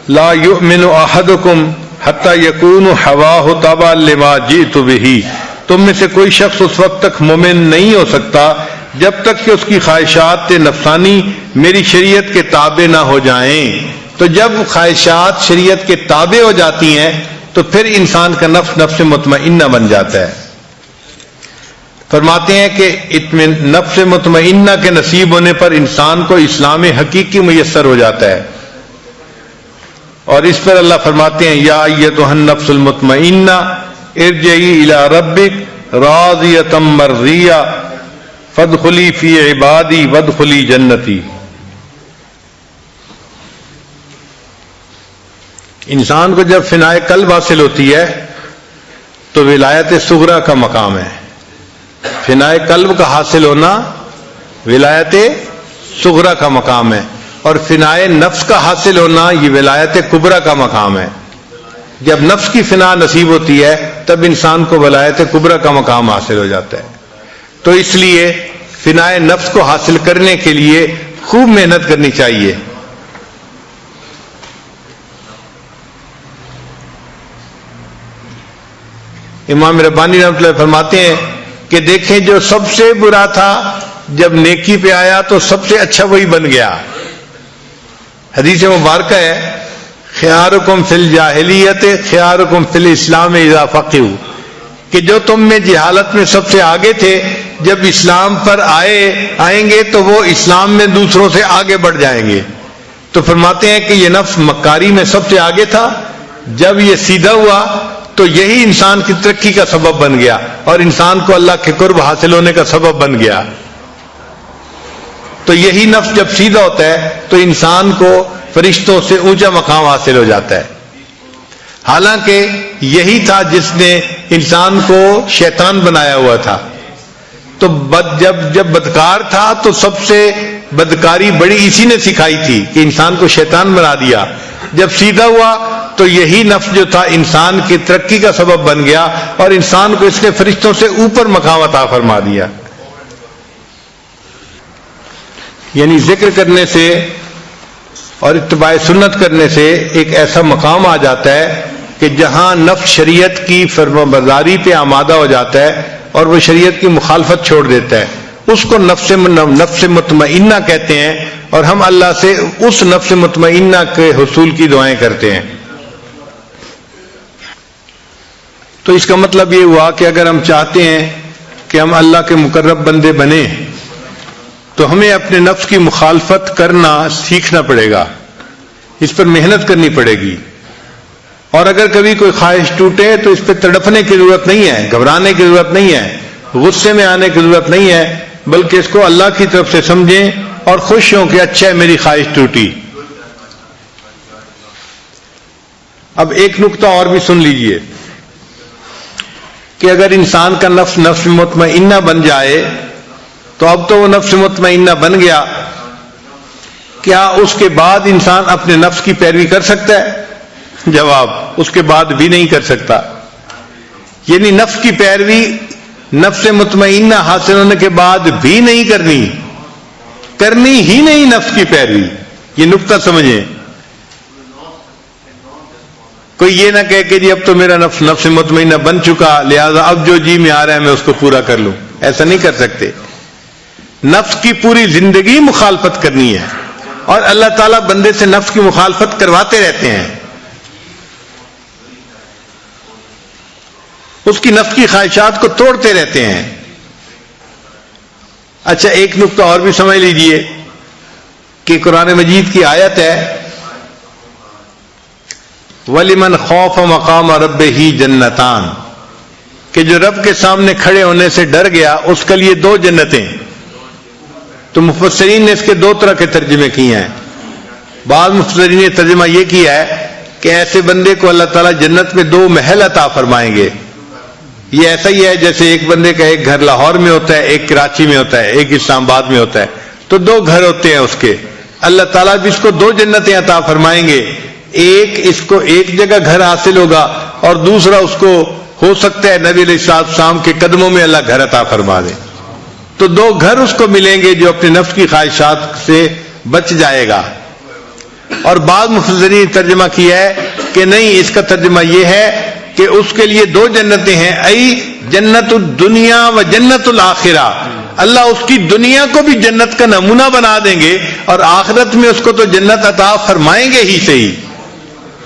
لا یؤمن احدکم حتی یکون ہواہ تبعا لما جئت بہ، تم میں سے کوئی شخص اس وقت تک مومن نہیں ہو سکتا جب تک کہ اس کی خواہشات نفسانی میری شریعت کے تابع نہ ہو جائیں. تو جب خواہشات شریعت کے تابع ہو جاتی ہیں تو پھر انسان کا نفس نفس مطمئنہ بن جاتا ہے. فرماتے ہیں کہ نفس مطمئنہ کے نصیب ہونے پر انسان کو اسلام حقیقی میسر ہو جاتا ہے. اور اس پر اللہ فرماتے ہیں یا ایتھا النفس المطمئنہ ارجعی الی ربک راضیۃ مرضیہ فادخلی فی عبادی وادخلی جنتی. انسان کو جب فنائے قلب حاصل ہوتی ہے تو ولایت صغریٰ کا مقام ہے. فنائے قلب کا حاصل ہونا ولایت صغریٰ کا مقام ہے، اور فنائے نفس کا حاصل ہونا یہ ولایت کبریٰ کا مقام ہے. جب نفس کی فنا نصیب ہوتی ہے تب انسان کو ولایت کبریٰ کا مقام حاصل ہو جاتا ہے. تو اس لیے فنائے نفس کو حاصل کرنے کے لیے خوب محنت کرنی چاہیے. امام ربانی رحمۃ اللہ فرماتے ہیں کہ دیکھیں جو سب سے برا تھا جب نیکی پہ آیا تو سب سے اچھا وہی بن گیا. حدیث مبارکہ ہے خیارکم فی الجاہلیت خیارکم فی الاسلام اذا فقہوا، کہ جو تم میں جہالت میں سب سے آگے تھے جب اسلام پر آئیں گے تو وہ اسلام میں دوسروں سے آگے بڑھ جائیں گے. تو فرماتے ہیں کہ یہ نفس مکاری میں سب سے آگے تھا، جب یہ سیدھا ہوا تو یہی انسان کی ترقی کا سبب بن گیا اور انسان کو اللہ کے قرب حاصل ہونے کا سبب بن گیا. تو یہی نفس جب سیدھا ہوتا ہے تو انسان کو فرشتوں سے اونچا مقام حاصل ہو جاتا ہے. حالانکہ یہی تھا جس نے انسان کو شیطان بنایا ہوا تھا. تو جب بدکار تھا تو سب سے بدکاری بڑی اسی نے سکھائی تھی کہ انسان کو شیطان بنا دیا. جب سیدھا ہوا تو یہی نفس جو تھا انسان کی ترقی کا سبب بن گیا اور انسان کو اس نے فرشتوں سے اوپر مقام عطا فرما دیا. یعنی ذکر کرنے سے اور اتباع سنت کرنے سے ایک ایسا مقام آ جاتا ہے کہ جہاں نفس شریعت کی فرمانبرداری پہ آمادہ ہو جاتا ہے اور وہ شریعت کی مخالفت چھوڑ دیتا ہے. اس کو نفس مطمئنہ کہتے ہیں اور ہم اللہ سے اس نفس مطمئنہ کے حصول کی دعائیں کرتے ہیں. تو اس کا مطلب یہ ہوا کہ اگر ہم چاہتے ہیں کہ ہم اللہ کے مقرب بندے بنیں تو ہمیں اپنے نفس کی مخالفت کرنا سیکھنا پڑے گا، اس پر محنت کرنی پڑے گی. اور اگر کبھی کوئی خواہش ٹوٹے تو اس پہ تڑپنے کی ضرورت نہیں ہے، گھبرانے کی ضرورت نہیں ہے، غصے میں آنے کی ضرورت نہیں ہے، بلکہ اس کو اللہ کی طرف سے سمجھیں اور خوش ہوں کہ اچھا ہے میری خواہش ٹوٹی. اب ایک نقطہ اور بھی سن لیجئے کہ اگر انسان کا نفس مطمئنہ بن جائے تو اب تو وہ نفس مطمئنہ بن گیا، کیا اس کے بعد انسان اپنے نفس کی پیروی کر سکتا ہے؟ جواب اس کے بعد بھی نہیں کر سکتا. یعنی نفس کی پیروی نفس مطمئنہ حاصل ہونے کے بعد بھی نہیں کرنی ہی نہیں نفس کی پیروی. یہ نقطہ سمجھیں. کوئی یہ نہ کہے کہ جی اب تو میرا نفس مطمئنہ بن چکا لہذا اب جو جی میں آ رہا ہے میں اس کو پورا کر لوں. ایسا نہیں کر سکتے. نفس کی پوری زندگی مخالفت کرنی ہے اور اللہ تعالیٰ بندے سے نفس کی مخالفت کرواتے رہتے ہیں. اس کی نفس کی خواہشات کو توڑتے رہتے ہیں. اچھا ایک نقطہ اور بھی سمجھ لیجئے کہ قرآن مجید کی آیت ہے وَلِمَنْ خَافَ مَقَامَ رَبِّهِ جَنَّتَانِ، کہ جو رب کے سامنے کھڑے ہونے سے ڈر گیا اس کے لیے دو جنتیں. تو مفسرین نے اس کے دو طرح کے ترجمے کیے ہیں. بعض مفسرین نے ترجمہ یہ کیا ہے کہ ایسے بندے کو اللہ تعالیٰ جنت میں دو محل عطا فرمائیں گے. یہ ایسا ہی ہے جیسے ایک بندے کا ایک گھر لاہور میں ہوتا ہے، ایک کراچی میں ہوتا ہے، ایک اسلام آباد میں ہوتا ہے. تو دو گھر ہوتے ہیں اس کے. اللہ تعالیٰ بھی اس کو دو جنتیں عطا فرمائیں گے. ایک اس کو ایک جگہ گھر حاصل ہوگا اور دوسرا اس کو ہو سکتا ہے نبی علیہ السلام کے قدموں میں اللہ گھر عطا فرما دے. تو دو گھر اس کو ملیں گے جو اپنے نفس کی خواہشات سے بچ جائے گا. اور بعض مفسرین نے ترجمہ کیا ہے کہ نہیں، اس کا ترجمہ یہ ہے کہ اس کے لیے دو جنتیں ہیں، ای جنت الدنیا و جنت الآخرہ. اللہ اس کی دنیا کو بھی جنت کا نمونہ بنا دیں گے اور آخرت میں اس کو تو جنت عطا فرمائیں گے ہی صحیح.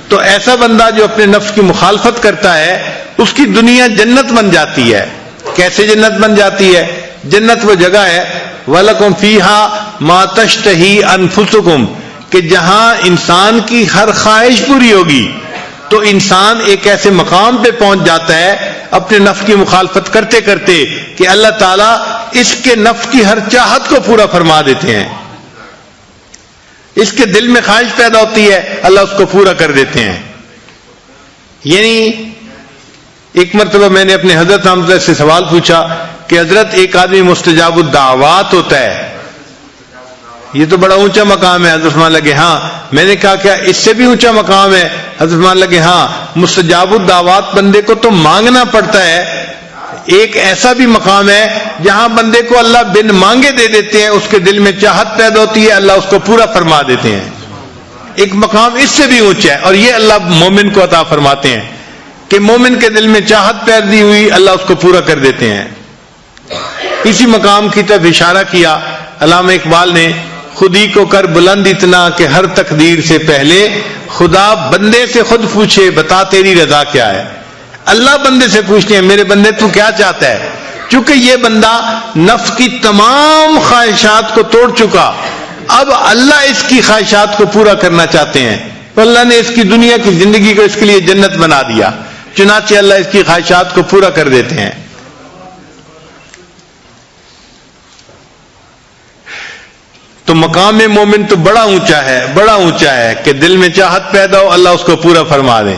تو ایسا بندہ جو اپنے نفس کی مخالفت کرتا ہے اس کی دنیا جنت بن جاتی ہے. کیسے جنت بن جاتی ہے؟ جنت وہ جگہ ہے وَلَكُمْ فِيهَا مَا تَشْتَهِي أَنفُسُكُمْ کہ جہاں انسان کی ہر خواہش پوری ہوگی. تو انسان ایک ایسے مقام پہ پہنچ جاتا ہے اپنے نفس کی مخالفت کرتے کرتے کہ اللہ تعالیٰ اس کے نفس کی ہر چاہت کو پورا فرما دیتے ہیں. اس کے دل میں خواہش پیدا ہوتی ہے اللہ اس کو پورا کر دیتے ہیں. یعنی ایک مرتبہ میں نے اپنے حضرت حمزہ سے سوال پوچھا کہ حضرت ایک آدمی مستجاب الدعوات ہوتا ہے, یہ تو بڑا اونچا مقام ہے. حضرت فرمان لگے ہاں. میں نے کہا کیا اس سے بھی اونچا مقام ہے؟ حضرت فرمان لگے ہاں, مستجاب الدعوات بندے کو تو مانگنا پڑتا ہے. ایک ایسا بھی مقام ہے جہاں بندے کو اللہ بن مانگے دے دیتے ہیں, اس کے دل میں چاہت پیدا ہوتی ہے اللہ اس کو پورا فرما دیتے ہیں. ایک مقام اس سے بھی اونچا ہے اور یہ اللہ مومن کو عطا فرماتے ہیں کہ مومن کے دل میں چاہت پیدا ہوئی اللہ اس کو پورا کر دیتے ہیں. اسی مقام کی طرف اشارہ کیا علامہ اقبال نے, خودی کو کر بلند اتنا کہ ہر تقدیر سے پہلے خدا بندے سے خود پوچھے بتا تیری رضا کیا ہے. اللہ بندے سے پوچھتے ہیں میرے بندے تو کیا چاہتا ہے. چونکہ یہ بندہ نفس کی تمام خواہشات کو توڑ چکا, اب اللہ اس کی خواہشات کو پورا کرنا چاہتے ہیں. تو اللہ نے اس کی دنیا کی زندگی کو اس کے لیے جنت بنا دیا, چنانچہ اللہ اس کی خواہشات کو پورا کر دیتے ہیں. تو مقام مومن تو بڑا اونچا ہے, بڑا اونچا ہے کہ دل میں چاہت پیدا ہو اللہ اس کو پورا فرما دے.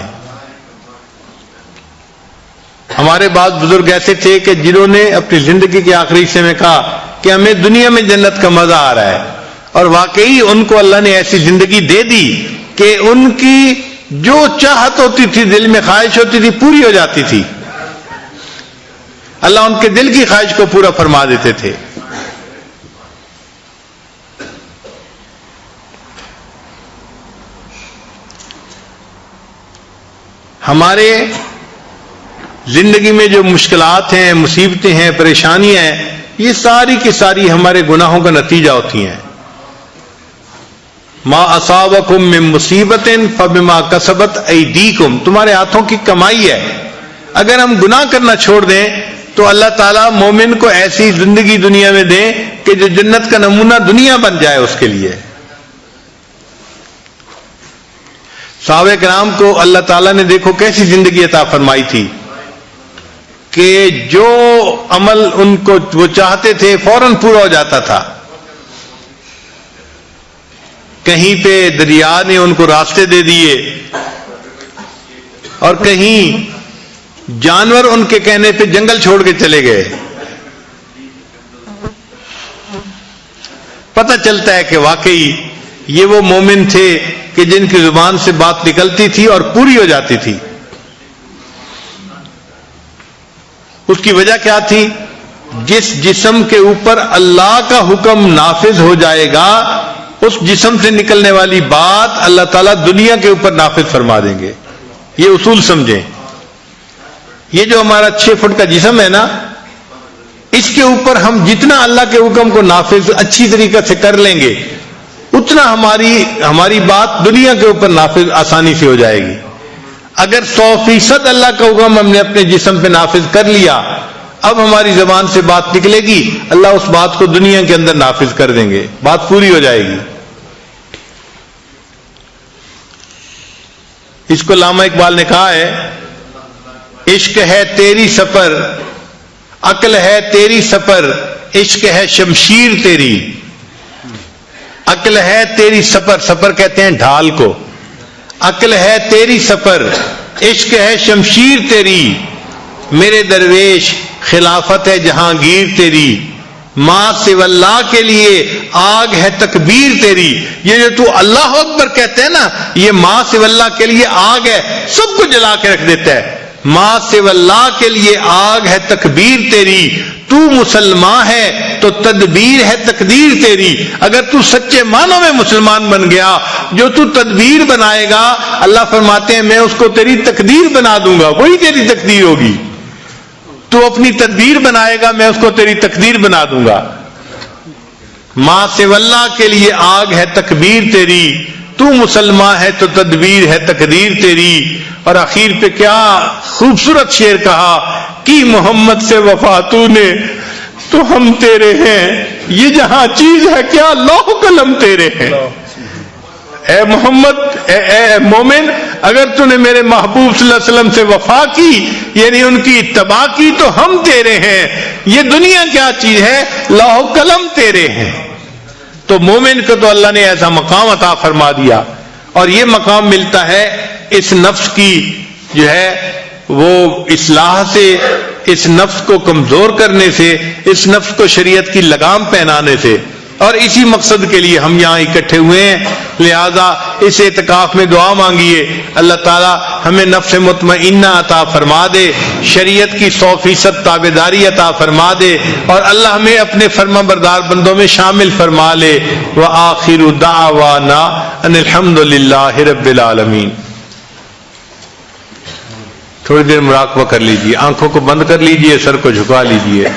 ہمارے بعض بزرگ ایسے تھے کہ جنہوں نے اپنی زندگی کے آخری حصے میں کہا کہ ہمیں دنیا میں جنت کا مزہ آ رہا ہے, اور واقعی ان کو اللہ نے ایسی زندگی دے دی کہ ان کی جو چاہت ہوتی تھی, دل میں خواہش ہوتی تھی, پوری ہو جاتی تھی. اللہ ان کے دل کی خواہش کو پورا فرما دیتے تھے. ہمارے زندگی میں جو مشکلات ہیں, مصیبتیں ہیں, پریشانیاں ہیں, یہ ساری کی ساری ہمارے گناہوں کا نتیجہ ہوتی ہیں. ما اصابکم من مصیبت فبما کسبت ایدیکم, تمہارے ہاتھوں کی کمائی ہے. اگر ہم گناہ کرنا چھوڑ دیں تو اللہ تعالیٰ مومن کو ایسی زندگی دنیا میں دیں کہ جو جنت کا نمونہ دنیا بن جائے اس کے لیے. صحابہ کرام کو اللہ تعالیٰ نے دیکھو کیسی زندگی عطا فرمائی تھی کہ جو عمل ان کو وہ چاہتے تھے فوراً پورا ہو جاتا تھا. کہیں پہ دریا نے ان کو راستے دے دیے, اور کہیں جانور ان کے کہنے پہ جنگل چھوڑ کے چلے گئے. پتہ چلتا ہے کہ واقعی یہ وہ مومن تھے کہ جن کی زبان سے بات نکلتی تھی اور پوری ہو جاتی تھی. اس کی وجہ کیا تھی؟ جس جسم کے اوپر اللہ کا حکم نافذ ہو جائے گا اس جسم سے نکلنے والی بات اللہ تعالیٰ دنیا کے اوپر نافذ فرما دیں گے. یہ اصول سمجھیں. یہ جو ہمارا 6 فٹ کا جسم ہے نا, اس کے اوپر ہم جتنا اللہ کے حکم کو نافذ اچھی طریقے سے کر لیں گے اتنا ہماری بات دنیا کے اوپر نافذ آسانی سے ہو جائے گی. اگر 100% اللہ کا حکم ہم نے اپنے جسم پہ نافذ کر لیا, اب ہماری زبان سے بات نکلے گی, اللہ اس بات کو دنیا کے اندر نافذ کر دیں گے, بات پوری ہو جائے گی. اس کو علامہ اقبال نے کہا ہے, عشق ہے تیری سفر, عقل ہے تیری سفر, عشق ہے شمشیر تیری. عقل ہے تیری سفر, سفر کہتے ہیں ڈھال کو, عقل ہے تیری سفر, عشق ہے شمشیر تیری. میرے درویش خلافت ہے جہانگیر تیری. ماں سے اللہ کے لیے آگ ہے تکبیر تیری. یہ جو تو اللہ اکبر کہتے ہیں نا, یہ ماں سے اللہ کے لیے آگ ہے, سب کو جلا کے رکھ دیتا ہے. ماں سے اللہ کے لیے آگ ہے تکبیر تیری. تو مسلمان ہے تو تدبیر ہے تقدیر تیری. اگر تو سچے معنوں میں مسلمان بن گیا, جو تو تدبیر بنائے گا اللہ فرماتے ہیں میں اس کو تیری تقدیر بنا دوں گا, وہی تیری تقدیر ہوگی. تو اپنی تدبیر بنائے گا، میں اس کو تیری تقدیر بنا دوں گا۔ ماں سے واللہ کے لیے آگ ہے تکبیر تیری، تو مسلمان ہے تو تدبیر ہے تقدیر تیری۔ اور اخیر پہ کیا خوبصورت شعر کہا کہ محمد سے وفا تو نے تو ہم تیرے ہیں، یہ جہاں چیز ہے کیا لوح قلم تیرے ہیں۔ اے محمد، اے مومن، اگر تو نے میرے محبوب صلی اللہ علیہ وسلم سے وفا کی، یعنی ان کی اتباع کی، تو ہم تیرے ہیں، یہ دنیا کیا چیز ہے، لوح قلم تیرے ہیں۔ تو مومن کو تو اللہ نے ایسا مقام عطا فرما دیا، اور یہ مقام ملتا ہے اس نفس کی جو ہے وہ اصلاح سے، اس نفس کو کمزور کرنے سے، اس نفس کو شریعت کی لگام پہنانے سے، اور اسی مقصد کے لیے ہم یہاں اکٹھے ہوئے ہیں۔ لہذا اس اعتکاف میں دعا مانگیے اللہ تعالی ہمیں نفس مطمئنہ عطا فرما دے، شریعت کی 100% تابعداری عطا فرما دے، اور اللہ ہمیں اپنے فرما بردار بندوں میں شامل فرما لے۔ وآخر دعوانا ان الحمد للہ رب العالمین۔ تھوڑی دیر مراقبہ کر لیجیے، آنکھوں کو بند کر لیجیے، سر کو جھکا لیجیے۔